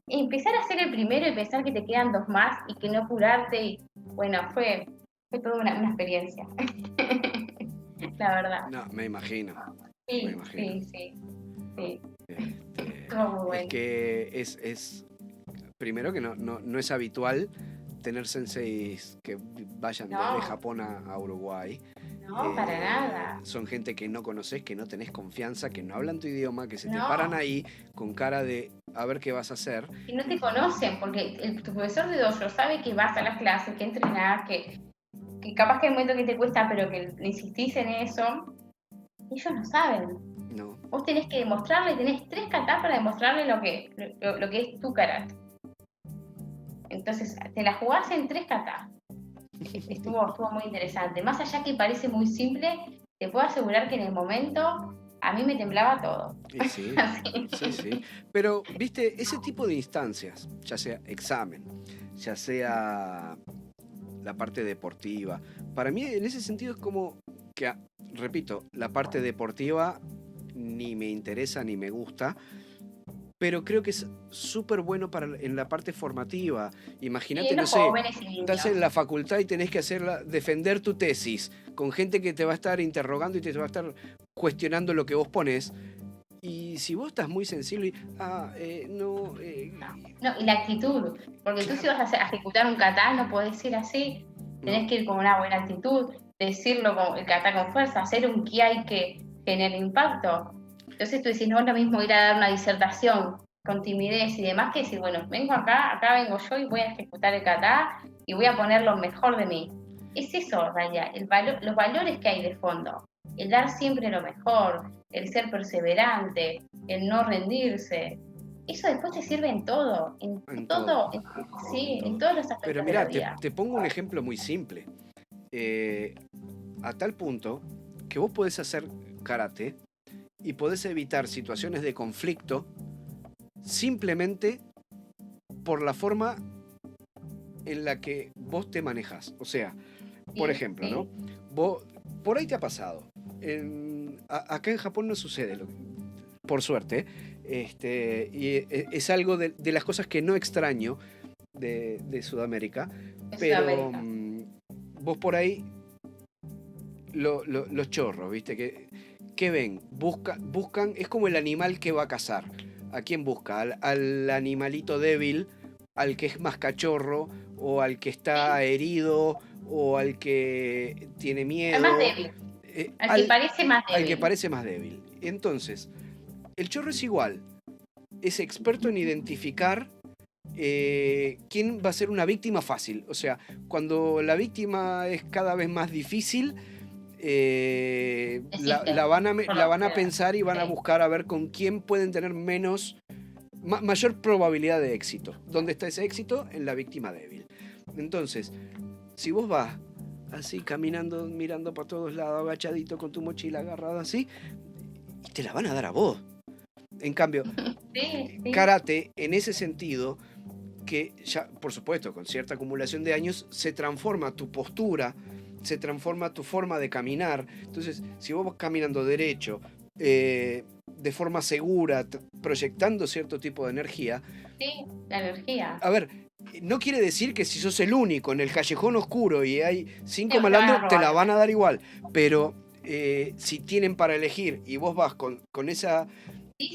empezar a ser el primero y pensar que te quedan 2 más y que no apurarte, y bueno, fue toda una experiencia. La verdad. No, me imagino. Sí, me imagino. Sí. Estuvo muy bueno. Es que es primero que no es habitual tener senseis que vayan de Japón a Uruguay. No, para nada. Son gente que no conoces, que no tenés confianza, que no hablan tu idioma, que se te paran ahí con cara de a ver qué vas a hacer. Y no te conocen, porque tu profesor de dojo sabe que vas a las clases, que entrenás, que capaz que hay un momento que te cuesta, pero que insistís en eso. Ellos no saben. No. Vos tenés que demostrarle, tenés 3 katas para demostrarle lo que es tu karate. Entonces, te la jugás en 3 katas. Estuvo muy interesante. Más allá que parece muy simple, te puedo asegurar que en el momento a mí me temblaba todo. Sí. Pero, viste, ese tipo de instancias, ya sea examen, ya sea la parte deportiva, para mí en ese sentido es como que, repito, la parte deportiva ni me interesa ni me gusta, pero creo que es súper bueno en la parte formativa. Imagínate, no sé, estás en la facultad y tenés que defender tu tesis con gente que te va a estar interrogando y te va a estar cuestionando lo que vos ponés. Y si vos estás muy sensible, No, y la actitud, porque tú si vas a ejecutar un kata no podés ir así, tenés que ir con una buena actitud, decirlo con el kata con fuerza, hacer un kiai que genere impacto. Entonces tú decís, no es lo mismo ir a dar una disertación con timidez y demás que decir, bueno, vengo acá vengo yo y voy a ejecutar el kata y voy a poner lo mejor de mí. Es eso, Raya, los valores que hay de fondo. el dar siempre lo mejor, el ser perseverante, el no rendirse. Eso después te sirve en todo, En todo. sí, En en todo. todos los aspectos Pero de la mirá, vida. te pongo un ejemplo muy simple. A tal punto que vos podés hacer karate y podés evitar situaciones de conflicto simplemente por la forma en la que vos te manejás. O sea, por ejemplo, ¿no? Vos, por ahí te ha pasado. Acá en Japón no sucede, por suerte. Y es algo de las cosas que no extraño de Sudamérica. Pero vos por ahí, los chorros, ¿viste? ¿Qué ven? Buscan, es como el animal que va a cazar. ¿A quién busca? Al animalito débil, al que es más cachorro, o al que está herido, o al que tiene miedo. Al más débil. Al que parece más débil. Al que parece más débil. Entonces, el chorro es igual. Es experto en identificar quién va a ser una víctima fácil. O sea, cuando la víctima es cada vez más difícil, la van a pensar y van a buscar a ver con quién pueden tener mayor probabilidad de éxito. ¿Dónde está ese éxito? En la víctima débil. Entonces, si vos vas así caminando, mirando para todos lados, agachadito con tu mochila agarrada así, y te la van a dar a vos. En cambio, karate, en ese sentido, que ya, por supuesto, con cierta acumulación de años, se transforma tu postura, se transforma tu forma de caminar. Entonces, si vos vas caminando derecho, de forma segura, proyectando cierto tipo de energía. Sí, la energía. A ver, no quiere decir que si sos el único en el callejón oscuro y hay 5 malandros, te la van a dar igual. Pero si tienen para elegir y vos vas con esa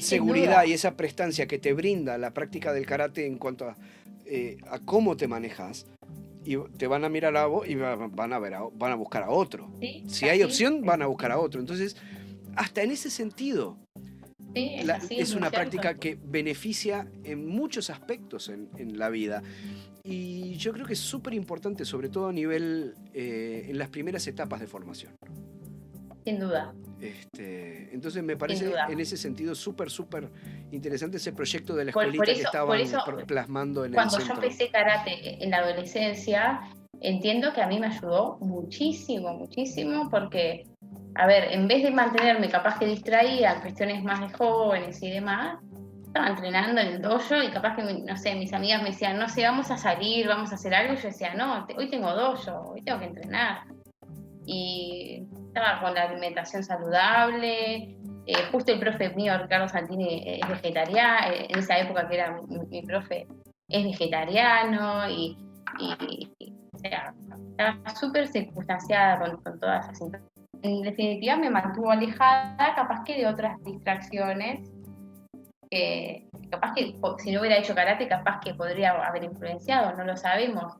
seguridad y esa prestancia que te brinda la práctica del karate en cuanto a cómo te manejas, y te van a mirar a vos y van a buscar a otro. Si hay opción, van a buscar a otro. Entonces, hasta en ese sentido, es una práctica que beneficia en muchos aspectos en la vida. Y yo creo que es súper importante, sobre todo a nivel, en las primeras etapas de formación. Sin duda. Entonces me parece en ese sentido súper interesante ese proyecto de la escuelita que estaban plasmando en el centro. Cuando yo empecé karate en la adolescencia, entiendo que a mí me ayudó muchísimo, porque, a ver, en vez de mantenerme capaz que distraída en cuestiones más de jóvenes y demás, estaba entrenando en el dojo y capaz que, no sé, mis amigas me decían, no sé, vamos a salir, vamos a hacer algo, y yo decía, no, hoy tengo dojo, hoy tengo que entrenar. Y estaba con la alimentación saludable, justo el profe mío, Ricardo Santini, es vegetariano, en esa época que era mi profe, es vegetariano, y o sea, estaba súper circunstanciada con todas esas. En definitiva me mantuvo alejada, capaz que de otras distracciones, capaz que si no hubiera hecho karate, capaz que podría haber influenciado, no lo sabemos,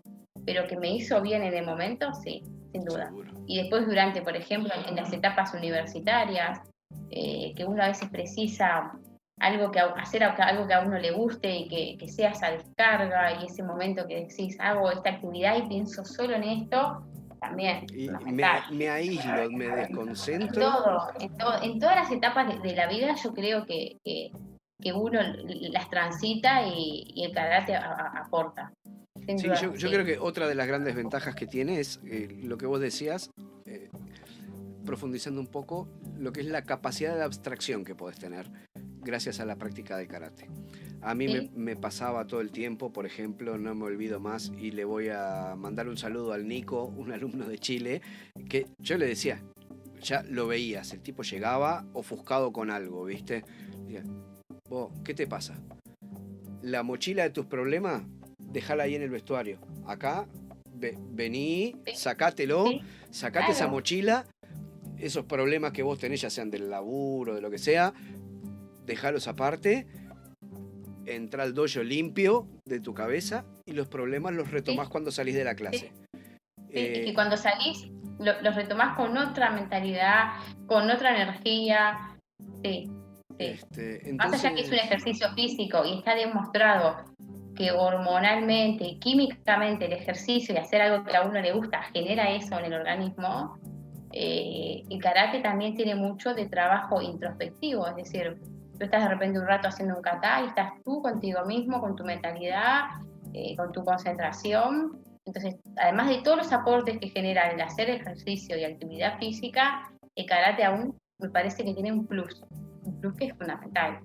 pero que me hizo bien en el momento, sí, sin duda. Seguro. Y después durante, por ejemplo, en las etapas universitarias, que uno a veces precisa hacer algo que a uno le guste y que sea esa descarga y ese momento que decís, hago esta actividad y pienso solo en esto, también. Y me aíslo, me desconcentro. En todas las etapas de la vida yo creo que uno las transita y el karate aporta. Sí, yo creo que otra de las grandes ventajas que tiene es lo que vos decías, profundizando un poco, lo que es la capacidad de abstracción que podés tener gracias a la práctica del karate. A mí me pasaba todo el tiempo, por ejemplo, no me olvido más, y le voy a mandar un saludo al Nico, un alumno de Chile, que yo le decía, ya lo veías, el tipo llegaba ofuscado con algo, ¿viste? Decía, vos, ¿qué te pasa? La mochila de tus problemas, dejala ahí en el vestuario. Acá, vení, sacátelo, sacate esa mochila, esos problemas que vos tenés, ya sean del laburo, de lo que sea, dejalos aparte, entra al dojo limpio de tu cabeza y los problemas los retomás cuando salís de la clase. Y que cuando salís los retomás con otra mentalidad, con otra energía. Entonces... Más allá que es un ejercicio físico y está demostrado que hormonalmente, químicamente, el ejercicio y hacer algo que a uno le gusta genera eso en el organismo, el karate también tiene mucho de trabajo introspectivo, es decir, tú estás de repente un rato haciendo un kata y estás tú contigo mismo, con tu mentalidad, con tu concentración. Entonces, además de todos los aportes que genera el hacer ejercicio y actividad física, el karate aún me parece que tiene un plus que es fundamental.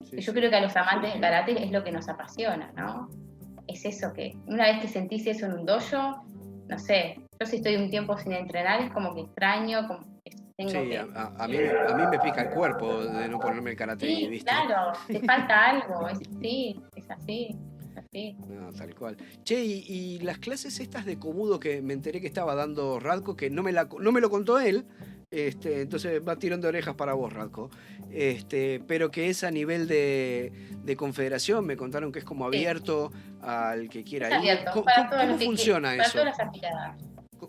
Sí, yo creo que a los amantes del karate es lo que nos apasiona, ¿no? Es eso que una vez que sentís eso en un dojo, no sé, yo si estoy un tiempo sin entrenar es como que extraño, como que tengo que... A mí me pica el cuerpo de no ponerme el karate ahí, ¿viste? Claro, te falta algo, es así. No, tal cual. Che, y las clases estas de Kobudo que me enteré que estaba dando Radko, que no me lo contó él, entonces va tirón de orejas para vos, Radko, pero que es a nivel de confederación, me contaron que es como abierto al que quiera ir. Abierto, ¿Cómo funciona eso? Para todas las afiliadas.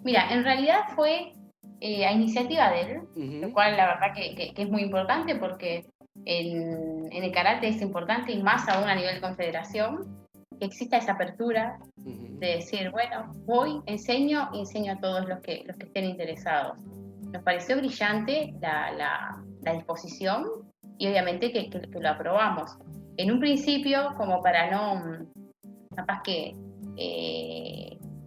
Mira, en realidad fue a iniciativa de él, lo cual la verdad que es muy importante porque en el karate es importante y más aún a nivel confederación que exista esa apertura de decir, bueno, voy, enseño a todos los que estén interesados. Nos pareció brillante la disposición y obviamente que lo aprobamos. En un principio, como para no, capaz que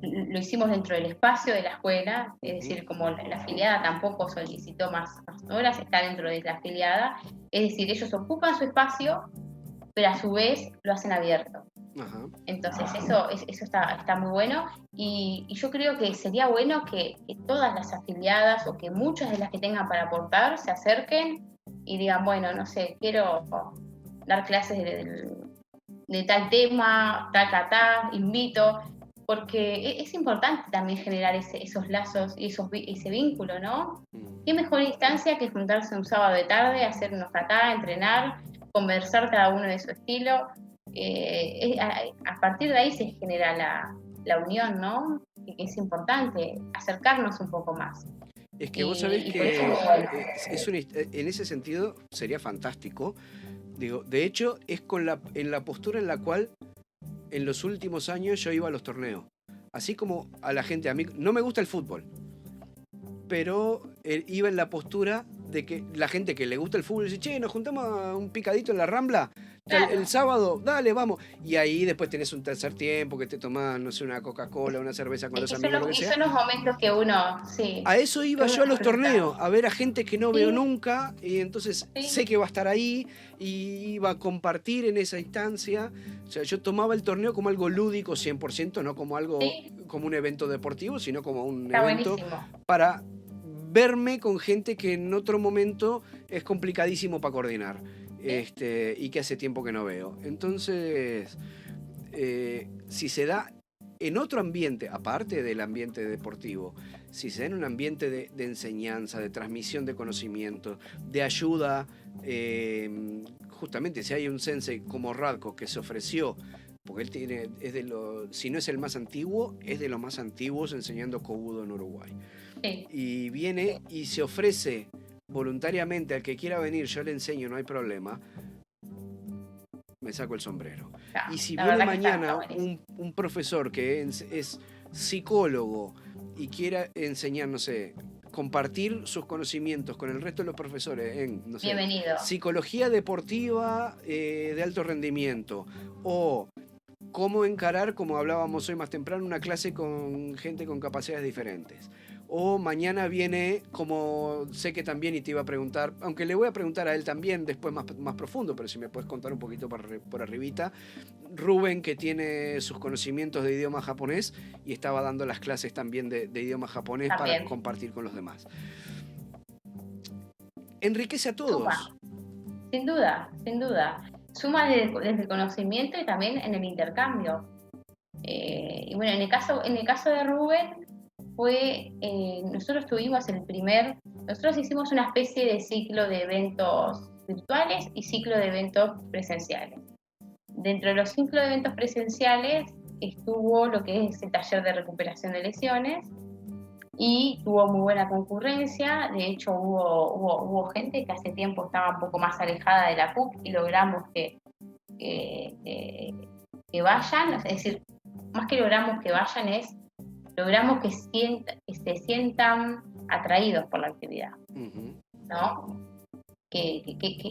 lo hicimos dentro del espacio de la escuela, es decir, como la afiliada tampoco solicitó más horas, está dentro de la afiliada, es decir, ellos ocupan su espacio, pero a su vez lo hacen abierto. Ajá. Entonces eso está muy bueno y yo creo que sería bueno que todas las afiliadas o que muchas de las que tengan para aportar se acerquen y digan, bueno, no sé, quiero dar clases de tal tema, tal kata, invito, porque es importante también generar esos lazos y ese vínculo, ¿no? Qué mejor instancia que juntarse un sábado de tarde, hacer unos kata, entrenar, conversar cada uno de su estilo. A partir de ahí se genera la unión, ¿no? Que es importante acercarnos un poco más. Es que vos sabés que en ese sentido sería fantástico. Digo, de hecho, es en la postura en la cual en los últimos años yo iba a los torneos. Así como a la gente, a mí no me gusta el fútbol, pero iba en la postura de que la gente que le gusta el fútbol dice, che, nos juntamos a un picadito en la Rambla, claro, el sábado, dale, vamos. Y ahí después tenés un tercer tiempo que te tomás, no sé, una Coca-Cola, una cerveza con los amigos, lo que sea. Son los momentos que uno, sí. A eso iba yo a los torneos, a ver a gente que no veo nunca, y entonces sé que va a estar ahí, y iba a compartir en esa instancia. O sea, yo tomaba el torneo como algo lúdico 100%, no como algo, como un evento deportivo, sino como un evento para verme con gente que en otro momento es complicadísimo para coordinar, y que hace tiempo que no veo. Entonces, si se da en otro ambiente, aparte del ambiente deportivo, si se da en un ambiente de enseñanza, de transmisión de conocimiento, de ayuda, justamente si hay un sensei como Radko que se ofreció, porque él si no es el más antiguo, es de los más antiguos enseñando Kobudo en Uruguay. Y viene y se ofrece voluntariamente al que quiera venir, yo le enseño, no hay problema, me saco el sombrero. Y si viene mañana un profesor que es psicólogo y quiera enseñar, no sé, compartir sus conocimientos con el resto de los profesores en, no sé, psicología deportiva de alto rendimiento, o cómo encarar, como hablábamos hoy más temprano, una clase con gente con capacidades diferentes. O mañana viene, como sé que también, y te iba a preguntar, aunque le voy a preguntar a él también después más profundo, pero si me puedes contar un poquito por arribita, Rubén, que tiene sus conocimientos de idioma japonés y estaba dando las clases también de idioma japonés para compartir con los demás. Enriquece a todos. Suma. Sin duda. Suma desde el conocimiento y también en el intercambio. Y bueno, en el caso de Rubén, nosotros hicimos una especie de ciclo de eventos virtuales y ciclo de eventos presenciales. Dentro de los ciclos de eventos presenciales estuvo lo que es el taller de recuperación de lesiones y tuvo muy buena concurrencia. De hecho hubo gente que hace tiempo estaba un poco más alejada de la PUC y logramos que vayan, es decir, más que logramos que vayan logramos que se sientan atraídos por la actividad, ¿no? Que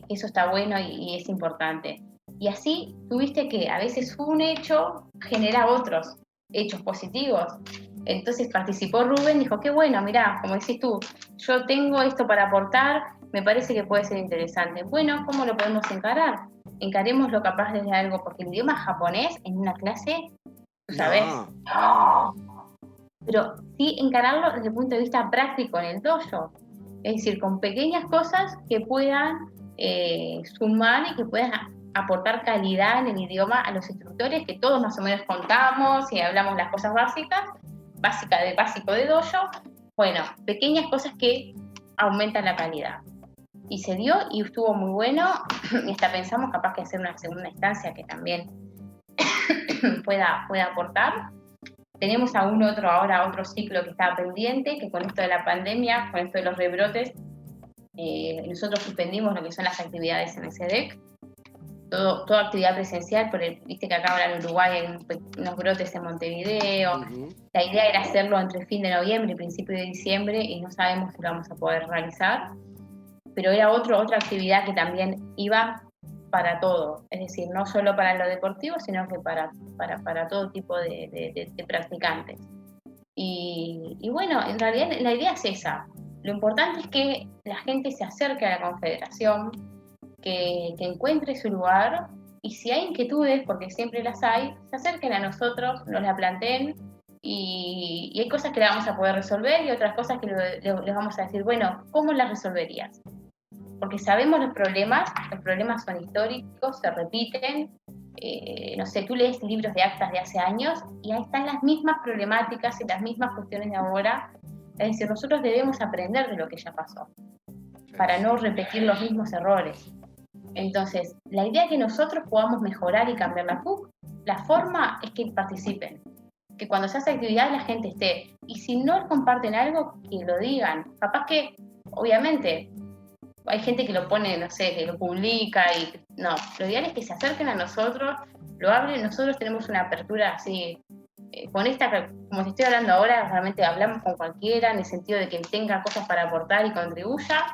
eso está bueno y es importante. Y así tuviste que a veces un hecho genera otros hechos positivos. Entonces participó Rubén, dijo, qué bueno, mirá, como decís tú, yo tengo esto para aportar, me parece que puede ser interesante. Bueno, ¿cómo lo podemos encarar? Encarémoslo capaz desde algo, porque el idioma japonés en una clase, tú sabes, pero sí encararlo desde el punto de vista práctico en el dojo. Es decir, con pequeñas cosas que puedan sumar y que puedan aportar calidad en el idioma a los instructores, que todos más o menos contamos y hablamos las cosas básico de dojo. Bueno, pequeñas cosas que aumentan la calidad. Y se dio y estuvo muy bueno, y hasta pensamos capaz que hacer una segunda instancia que también pueda aportar. Tenemos ahora otro ciclo que está pendiente, que con esto de la pandemia, con esto de los rebrotes, nosotros suspendimos lo que son las actividades en el SEDEC, toda actividad presencial, viste que acá ahora en Uruguay hay unos brotes en Montevideo. La idea era hacerlo entre fin de noviembre y principio de diciembre y no sabemos si lo vamos a poder realizar, pero era otra actividad que también iba para todo, es decir, no solo para lo deportivo, sino que para todo tipo de practicantes. Y bueno, en realidad la idea es esa. Lo importante es que la gente se acerque a la confederación, que encuentre su lugar, y si hay inquietudes, porque siempre las hay, se acerquen a nosotros, nos la planteen, y hay cosas que le vamos a poder resolver y otras cosas que les vamos a decir, bueno, ¿cómo las resolverías? Porque sabemos los problemas son históricos, se repiten, no sé, tú lees libros de actas de hace años y ahí están las mismas problemáticas y las mismas cuestiones de ahora. Es decir, nosotros debemos aprender de lo que ya pasó para no repetir los mismos errores. Entonces, la idea es que nosotros podamos mejorar y cambiar la PUC, la forma es que participen, que cuando se hace actividad la gente esté, y si no comparten algo, que lo digan. Capaz que, obviamente, hay gente que lo pone, no sé, que lo publica y no, lo ideal es que se acerquen a nosotros, lo hablen, nosotros tenemos una apertura así, con esta, como te estoy hablando ahora, realmente hablamos con cualquiera en el sentido de que tenga cosas para aportar y contribuya,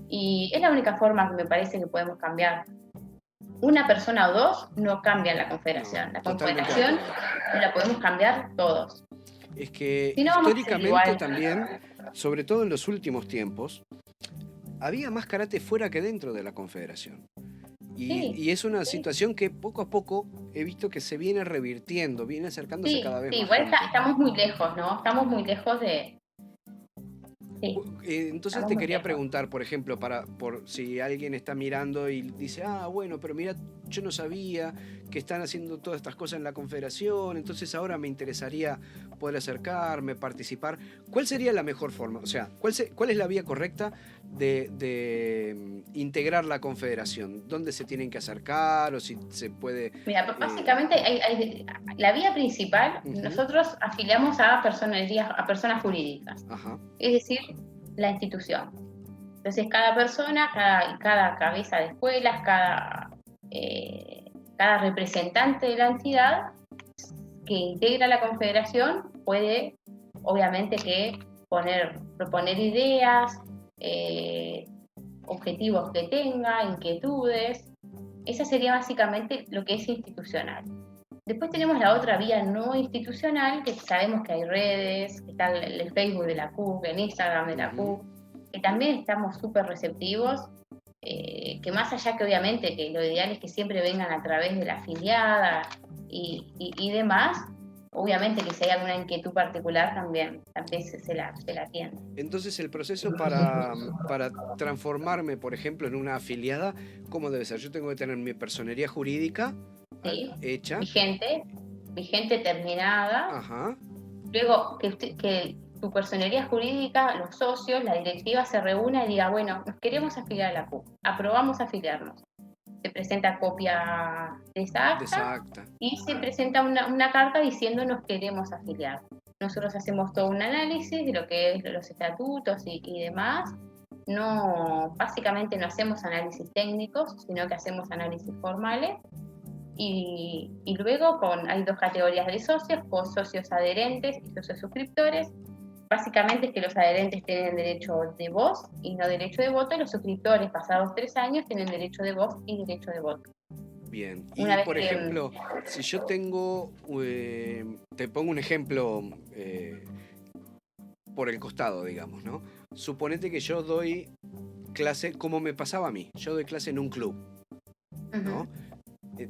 y es la única forma que me parece que podemos cambiar. Una persona o dos no cambian la confederación, la confederación la podemos cambiar todos. Es que si no, históricamente también, sobre todo en los últimos tiempos, había más karate fuera que dentro de la confederación. Y es una situación que poco a poco he visto que se viene revirtiendo, viene acercándose cada vez más. Igual estamos muy lejos, ¿no? Estamos muy lejos de... Entonces te quería preguntar, por ejemplo, por si alguien está mirando y dice, bueno, pero mira, yo no sabía que están haciendo todas estas cosas en la confederación, entonces ahora me interesaría poder acercarme, participar. ¿Cuál sería la mejor forma? O sea, ¿cuál es la vía correcta de integrar la confederación? ¿Dónde se tienen que acercar o si se puede...? Mira, básicamente la vía principal, nosotros afiliamos a personas jurídicas. Es decir, la institución. Entonces cada persona, cada cabeza de escuelas, cada representante de la entidad que integra la confederación puede, obviamente, que proponer ideas, objetivos que tenga, inquietudes. Esa sería básicamente lo que es institucional. Después tenemos la otra vía no institucional, que sabemos que hay redes, que está el Facebook de la CUC, el Instagram de la CUC, que también estamos súper receptivos, que más allá que obviamente que lo ideal es que siempre vengan a través de la afiliada y demás, obviamente que si hay alguna inquietud particular también se la atiende. Entonces el proceso para transformarme, por ejemplo, en una afiliada, ¿cómo debe ser? Yo tengo que tener mi personería jurídica hecha. Vigente terminada. Luego que tu personería jurídica, los socios, la directiva se reúna y diga, bueno, nos queremos afiliar a la CUC, aprobamos afiliarnos. Se presenta copia de esa acta y se presenta una carta diciendo nos queremos afiliar. Nosotros hacemos todo un análisis de lo que es los estatutos y demás. Básicamente no hacemos análisis técnicos, sino que hacemos análisis formales. Y luego hay dos categorías de socios, socios adherentes y socios suscriptores. básicamente es que los adherentes tienen derecho de voz y no derecho de voto, y los suscriptores pasados 3 años tienen derecho de voz y derecho de voto. Bien, y Una vez por que, ejemplo, si yo tengo, te pongo un ejemplo por el costado, digamos, ¿no? Suponete que yo doy clase, como me pasaba a mí, yo doy clase en un club, ¿no?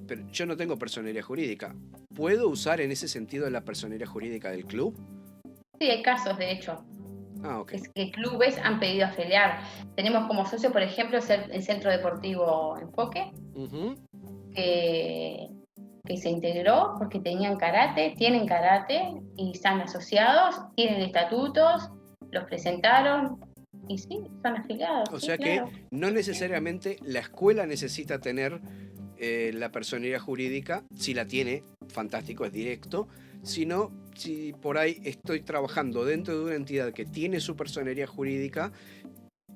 Pero yo no tengo personería jurídica. ¿Puedo usar en ese sentido la personería jurídica del club? Sí, hay casos, de hecho, Ah, ok. que clubes han pedido afiliar. Tenemos como socio, por ejemplo, el Centro Deportivo Enfoque, Ujú. que se integró porque tienen karate y están asociados, tienen estatutos, los presentaron y sí, son afiliados. O Sí, sea que claro. no necesariamente la escuela necesita tener la personería jurídica, si la tiene, fantástico, es directo, sino si por ahí estoy trabajando dentro de una entidad que tiene su personería jurídica,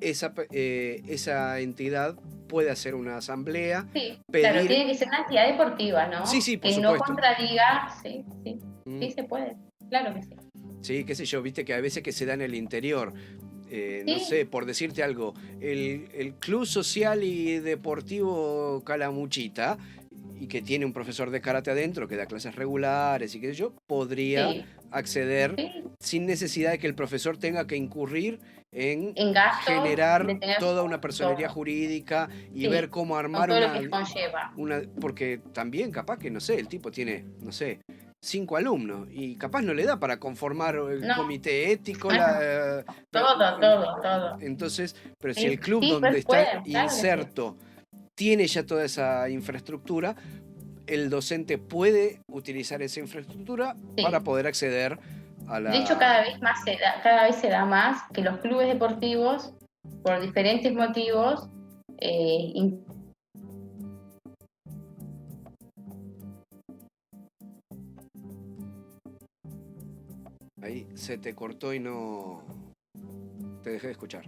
esa entidad puede hacer una asamblea, Sí, claro, pedir... tiene que ser una entidad deportiva, Sí, ¿no? sí, por Que no supuesto. contradiga, sí, Mm. sí se puede, claro que sí. Sí, qué sé yo, viste que a veces que se da en el interior. No Sí, sé, por decirte algo, el Club Social y Deportivo Calamuchita, y que tiene un profesor de karate adentro que da clases regulares y que yo podría sí, acceder sí. sin necesidad de que el profesor tenga que incurrir en En gastos generar de tener toda una personería todo, jurídica y sí, ver cómo con armar todo lo que conlleva. porque también capaz que, no sé, el tipo tiene, no sé, 5 alumnos y capaz no le da para conformar el No, comité ético, todo. entonces, pero si Sí, el club sí, donde pues está pueden, claro que sí. inserto tiene ya toda esa infraestructura, el docente puede utilizar esa infraestructura para Sí. poder acceder a De hecho, la... cada vez se da más que los clubes deportivos, por diferentes motivos, eh, in- Ahí se te cortó y no te dejé de escuchar.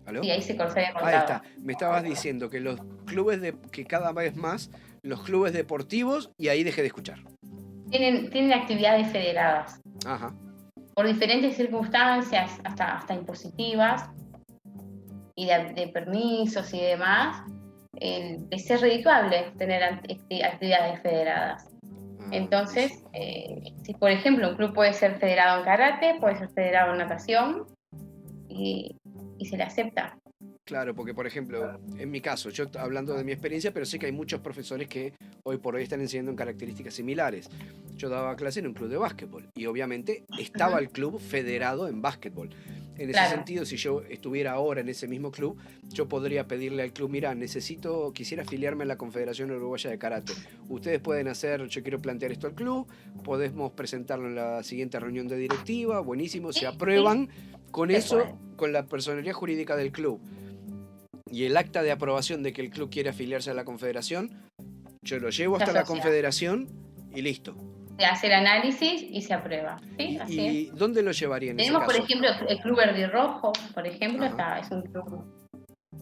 ¿Aló? sí, ahí se había Ahí está. cortado. Me estabas diciendo que los clubes que cada vez más, los clubes deportivos, y ahí dejé de escuchar. Tienen actividades federadas Ajá. por diferentes circunstancias, hasta impositivas y de permisos y demás. Les es redituable tener actividades federadas. Entonces, Buenísimo. si por ejemplo un club puede ser federado en karate, puede ser federado en natación y, y se le acepta. Claro, porque por ejemplo, en mi caso, yo hablando de mi experiencia, pero sé que hay muchos profesores que hoy por hoy están enseñando en características similares. Yo daba clase en un club de básquetbol y obviamente estaba el club federado en básquetbol. En ese Claro, sentido, si yo estuviera ahora en ese mismo club, yo podría pedirle al club, mira, quisiera afiliarme a la Confederación Uruguaya de Karate. Ustedes pueden hacer, yo quiero plantear esto al club, podemos presentarlo en la siguiente reunión de directiva, buenísimo, se sí, aprueban. Con se eso, puede. con la personería jurídica del club y el acta de aprobación de que el club quiere afiliarse a la confederación, yo lo llevo Se hasta la asocia, confederación y listo. se hace el análisis y se aprueba. Sí, así es. ¿Y dónde lo llevaría en ese Tenemos, por caso? ejemplo, el Club Verde y Rojo, por ejemplo, Ajá. es un club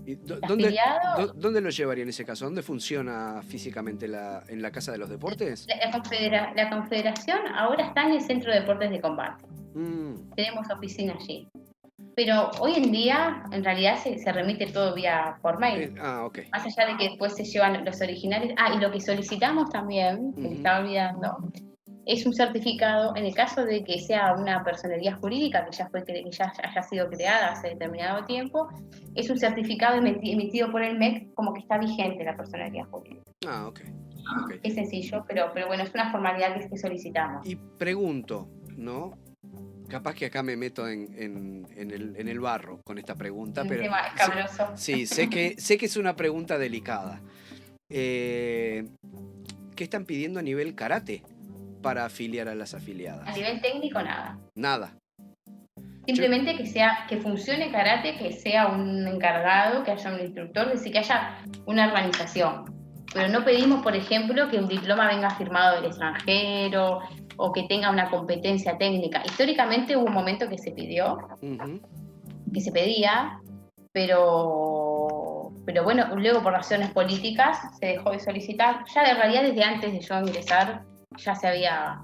¿Y afiliado. dónde lo llevaría en ese caso? ¿Dónde funciona físicamente en la Casa de los Deportes? La Confederación ahora está en el Centro de Deportes de Combate. Mm, Tenemos oficina allí. Pero hoy en día, en realidad, se remite todo por mail. ok. Más allá de que después se llevan los originales. Y lo que solicitamos también, que me Ujú. estaba olvidando, es un certificado, en el caso de que sea una personería jurídica que ya haya sido creada hace determinado tiempo, es un certificado emitido por el MEC como que está vigente la personería jurídica. Ah, ok. Ok. Es sencillo, pero bueno, es una formalidad que solicitamos. Y pregunto, ¿no? Capaz que acá me meto en el barro con esta pregunta, Un pero tema escabroso. sí, sé que es una pregunta delicada. ¿Qué están pidiendo a nivel karate para afiliar a las afiliadas? A nivel técnico, nada. Nada. Simplemente que funcione karate, que sea un encargado, que haya un instructor, es decir, que haya una organización. Pero no pedimos, por ejemplo, que un diploma venga firmado del extranjero o que tenga una competencia técnica. Históricamente hubo un momento que se pidió, Ujú. que se pedía, pero bueno, luego por razones políticas se dejó de solicitar. Ya de realidad desde antes de yo ingresar se había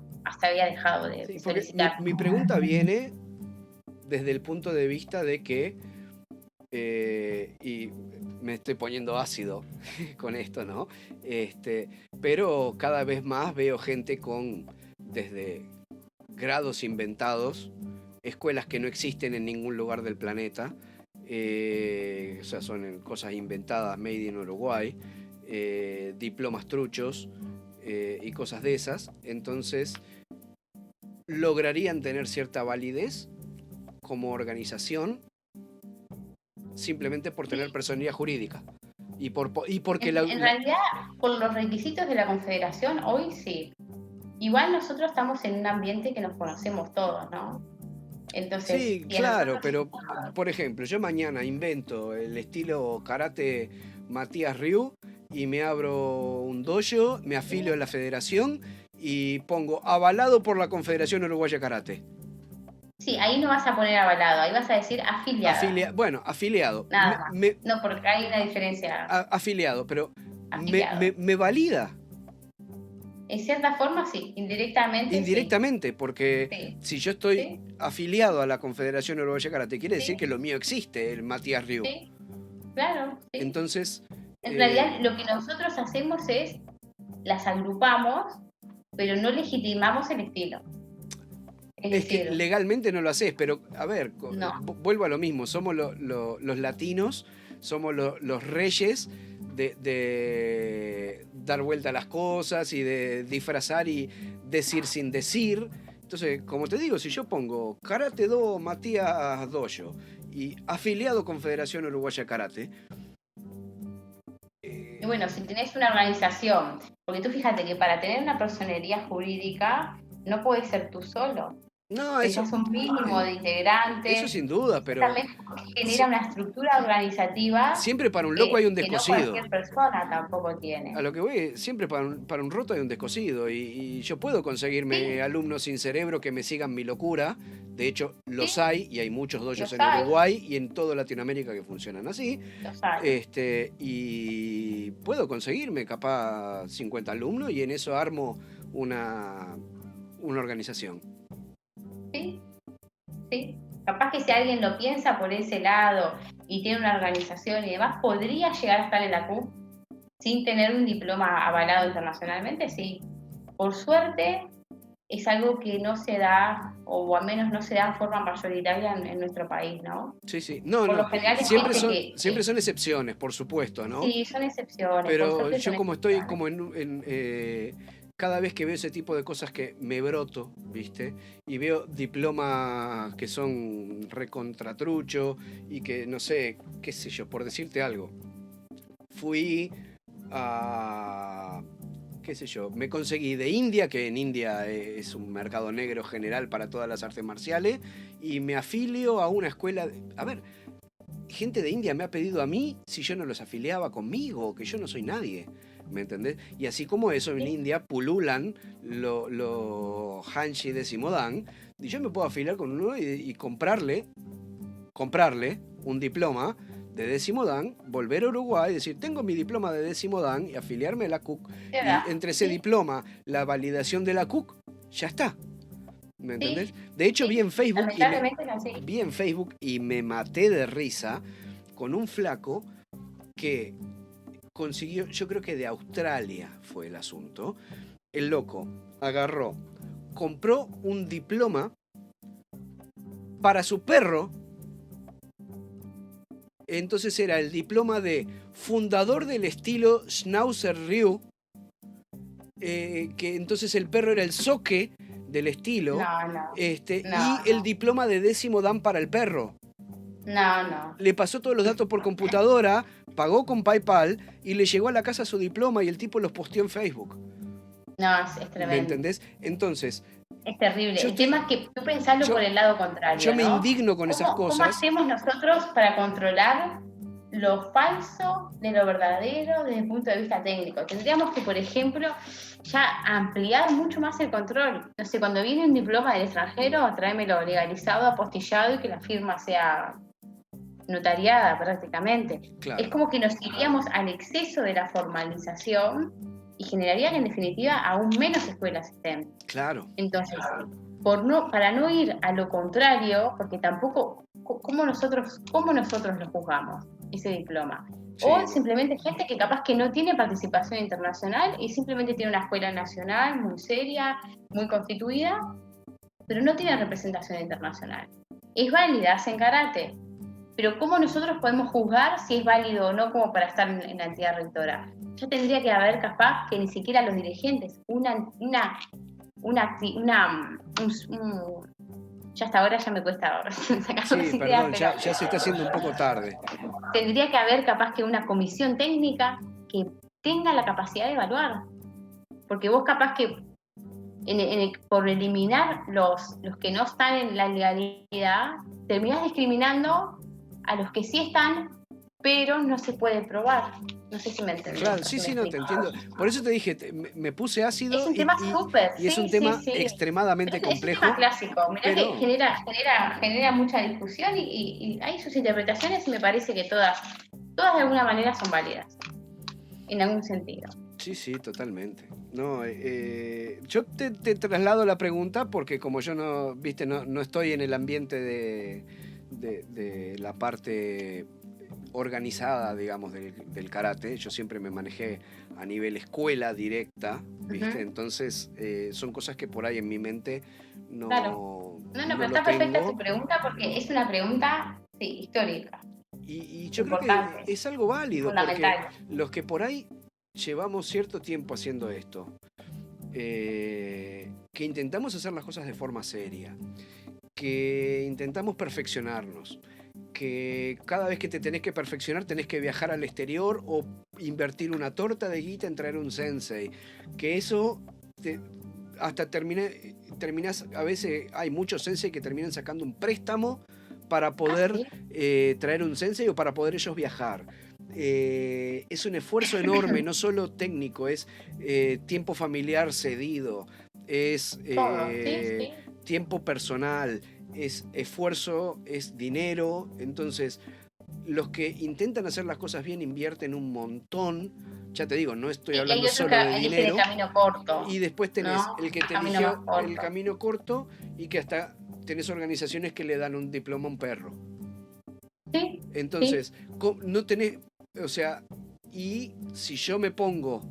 dejado de Sí, porque solicitar. mi pregunta viene desde el punto de vista de que, y me estoy poniendo ácido con esto, ¿no? Pero cada vez más veo gente con desde grados inventados, escuelas que no existen en ningún lugar del planeta, o sea, son cosas inventadas, made in Uruguay, diplomas truchos y cosas de esas. Entonces, lograrían tener cierta validez como organización simplemente por tener personalidad jurídica. Y porque En realidad, por los requisitos de la Confederación, hoy sí. Igual nosotros estamos en un ambiente que nos conocemos todos, ¿no? Entonces, sí, claro, pero por ejemplo, yo mañana invento el estilo karate Matías Ryu y me abro un dojo, me afilio a la federación y pongo avalado por la Confederación Uruguaya Karate. Sí, ahí no vas a poner avalado, ahí vas a decir afiliado. Bueno, afiliado. Nada más. No, porque hay una diferencia. Afiliado, pero Afiliado. me valida. En cierta forma, sí, indirectamente. Indirectamente, sí. porque si yo estoy afiliado a la Confederación Uruguaya Karate, quiere decir que lo mío existe, el Matías Ryu. Sí, claro. Sí. Entonces. En realidad, lo que nosotros hacemos es las agrupamos, pero no legitimamos el estilo. Es decir, que legalmente no lo haces, pero a ver, vuelvo a lo mismo, somos los latinos, somos los reyes de dar vuelta a las cosas y de disfrazar y decir sin decir. Entonces, como te digo, si yo pongo Karate Do Matías Dojo y afiliado Confederación Uruguaya Karate. Y bueno, si tenés una organización, porque tú fíjate que para tener una personería jurídica no puedes ser tú solo. No, eso es un mínimo de integrantes. Eso sin duda, pero también genera una estructura organizativa. Siempre para un loco hay un descosido. Que no cualquier persona tampoco tiene. A lo que voy, siempre para un roto hay un descosido. Y yo puedo conseguirme alumnos sin cerebro que me sigan mi locura. De hecho, los hay, y hay muchos dojos en Uruguay y en toda Latinoamérica que funcionan así. Los hay. Y puedo conseguirme capaz 50 alumnos y en eso armo una organización. Sí. Capaz que si alguien lo piensa por ese lado y tiene una organización y demás, podría llegar a estar en la CUC sin tener un diploma avalado internacionalmente, sí. Por suerte, es algo que no se da, o al menos no se da en forma mayoritaria en nuestro país, ¿no? Sí. No. Lo general es siempre son excepciones, por supuesto, ¿no? Sí, son excepciones. Pero yo como estoy como cada vez que veo ese tipo de cosas que me broto, ¿viste? Y veo diplomas que son recontratrucho y que, no sé, qué sé yo, por decirte algo. Fui a... qué sé yo, me conseguí de India, que en India es un mercado negro general para todas las artes marciales, y me afilio a una escuela... A ver, gente de India me ha pedido a mí si yo no los afiliaba conmigo, que yo no soy nadie. ¿Me entendés? Y así como eso, en India pululan los Hanshi de Simodan, y yo me puedo afiliar con uno y comprarle un diploma de décimo dan, volver a Uruguay y decir, tengo mi diploma de décimo dan y afiliarme a la CUC. Y entre ese diploma, la validación de la CUC, ya está. ¿Me entendés? De hecho, vi en Facebook y me maté de risa con un flaco que consiguió, yo creo que de Australia fue el asunto. El loco agarró, compró un diploma para su perro. Entonces era el diploma de fundador del estilo Schnauzer Ryu, que entonces el perro era el zoque del estilo, y el diploma de décimo dan para el perro. No. Le pasó todos los datos por computadora, pagó con PayPal y le llegó a la casa su diploma y el tipo los posteó en Facebook. No, es tremendo. ¿Me entendés? Entonces... Es terrible. El tema es que tú pensarlo por el lado contrario. Yo me indigno con esas cosas. ¿Cómo hacemos nosotros para controlar lo falso de lo verdadero desde el punto de vista técnico? Tendríamos que, por ejemplo, ya ampliar mucho más el control. No sé, cuando viene un diploma del extranjero, tráemelo legalizado, apostillado y que la firma sea notariada prácticamente. Claro. Es como que nos iríamos al exceso de la formalización y generarían en definitiva aún menos escuelas STEM. Claro. Entonces, para no ir a lo contrario, porque tampoco, ¿cómo nosotros lo juzgamos, ese diploma? Sí, O simplemente gente que capaz que no tiene participación internacional y simplemente tiene una escuela nacional muy seria, muy constituida, pero no tiene representación internacional. Es válida, hacen karate, pero ¿cómo nosotros podemos juzgar si es válido o no como para estar en la entidad rectora? Ya tendría que haber capaz que ni siquiera los dirigentes, ya hasta ahora ya me cuesta sacar sí, las ideas, perdón, pero ya se está haciendo un poco tarde. tendría que haber capaz que una comisión técnica que tenga la capacidad de evaluar. Porque vos capaz que por eliminar los que no están en la legalidad, terminás discriminando a los que sí están, pero no se puede probar. No sé si me entendés. Claro, sí, no, te entiendo. Por eso te dije, me puse ácido. Es un tema súper, y es un tema extremadamente complejo. Es un tema clásico. Mirá que genera mucha discusión y hay sus interpretaciones y me parece que todas de alguna manera son válidas, en algún sentido. Sí, totalmente. No, yo te traslado la pregunta porque como yo no estoy en el ambiente de la parte organizada, digamos, del karate. Yo siempre me manejé a nivel escuela directa, ¿viste? Uh-huh. Entonces, son cosas que por ahí en mi mente no. Claro. No, pero está perfecta tu pregunta porque es una pregunta, sí, histórica. Y yo importante. Creo que es algo válido porque los que por ahí llevamos cierto tiempo haciendo esto, que intentamos hacer las cosas de forma seria, que intentamos perfeccionarnos, que cada vez que te tenés que perfeccionar tenés que viajar al exterior o invertir una torta de guita en traer un sensei, que eso hasta terminás, a veces hay muchos sensei que terminan sacando un préstamo para poder traer un sensei o para poder ellos viajar. Es un esfuerzo enorme, no solo técnico, es tiempo familiar cedido, es tiempo personal, es esfuerzo, es dinero. Entonces, los que intentan hacer las cosas bien invierten un montón. Ya te digo, no estoy hablando solo de dinero. El camino corto, y después tenés el que te eligió el camino corto y que hasta tenés organizaciones que le dan un diploma a un perro. Sí. Entonces, no tenés, o sea, y si yo me pongo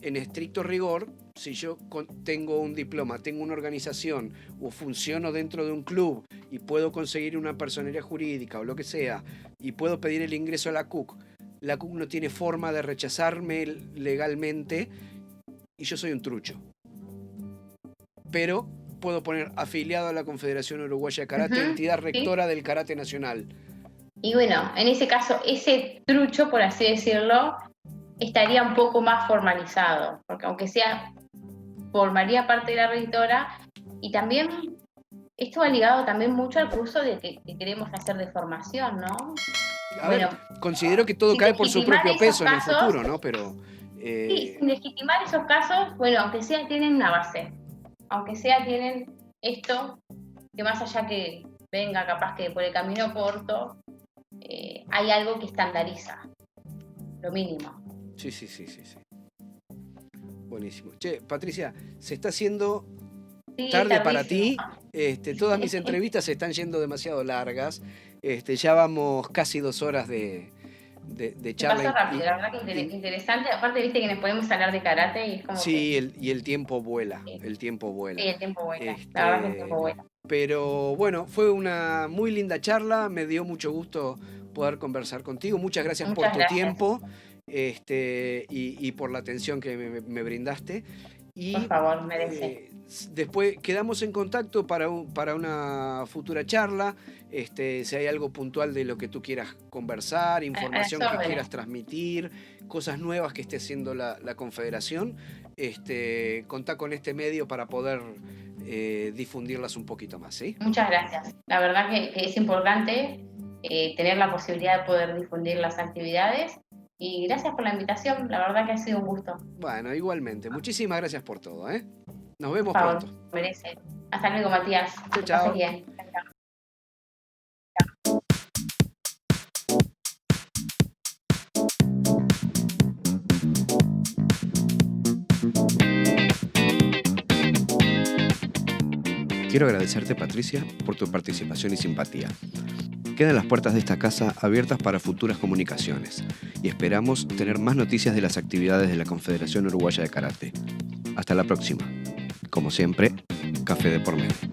en estricto rigor, si yo tengo un diploma, tengo una organización o funciono dentro de un club y puedo conseguir una personería jurídica o lo que sea y puedo pedir el ingreso a la CUC no tiene forma de rechazarme legalmente y yo soy un trucho. Pero puedo poner afiliado a la Confederación Uruguaya de Karate, entidad rectora del Karate Nacional. Y bueno, en ese caso, ese trucho, por así decirlo, estaría un poco más formalizado, porque aunque sea, formaría parte de la rectora, y también esto va ligado también mucho al curso que queremos hacer de formación, ¿no? A ver, considero que todo cae por su propio peso en el futuro, ¿no? Pero sí, sin legitimar esos casos, bueno, aunque sea tienen una base, aunque sea tienen esto, que más allá que venga capaz que por el camino corto, hay algo que estandariza, lo mínimo. Sí. Buenísimo. Che, Patricia, se está haciendo tarde para ti. Todas mis entrevistas se están yendo demasiado largas. Ya vamos casi 2 horas de charla. Pasó rápido, la verdad que interesante. Aparte, viste que nos podemos hablar de karate y es como sí, y el tiempo vuela. El tiempo vuela. Sí, el tiempo vuela. La verdad que el tiempo vuela. Pero bueno, fue una muy linda charla. Me dio mucho gusto poder conversar contigo. Muchas gracias por tu tiempo y por la atención que me brindaste. Y, por favor, merece. Después quedamos en contacto para una futura charla. Si hay algo puntual de lo que tú quieras conversar, información que quieras transmitir, cosas nuevas que esté haciendo la Confederación, contá con este medio para poder difundirlas un poquito más, ¿sí? Muchas gracias. La verdad que es importante tener la posibilidad de poder difundir las actividades. Y gracias por la invitación, la verdad que ha sido un gusto. Bueno, igualmente. Muchísimas gracias por todo, ¿eh? Nos vemos pronto. Merece. Hasta luego, Matías. Chao. Bien. Chao. Quiero agradecerte, Patricia, por tu participación y simpatía. Quedan las puertas de esta casa abiertas para futuras comunicaciones y esperamos tener más noticias de las actividades de la Confederación Uruguaya de Karate. Hasta la próxima. Como siempre, café de por medio.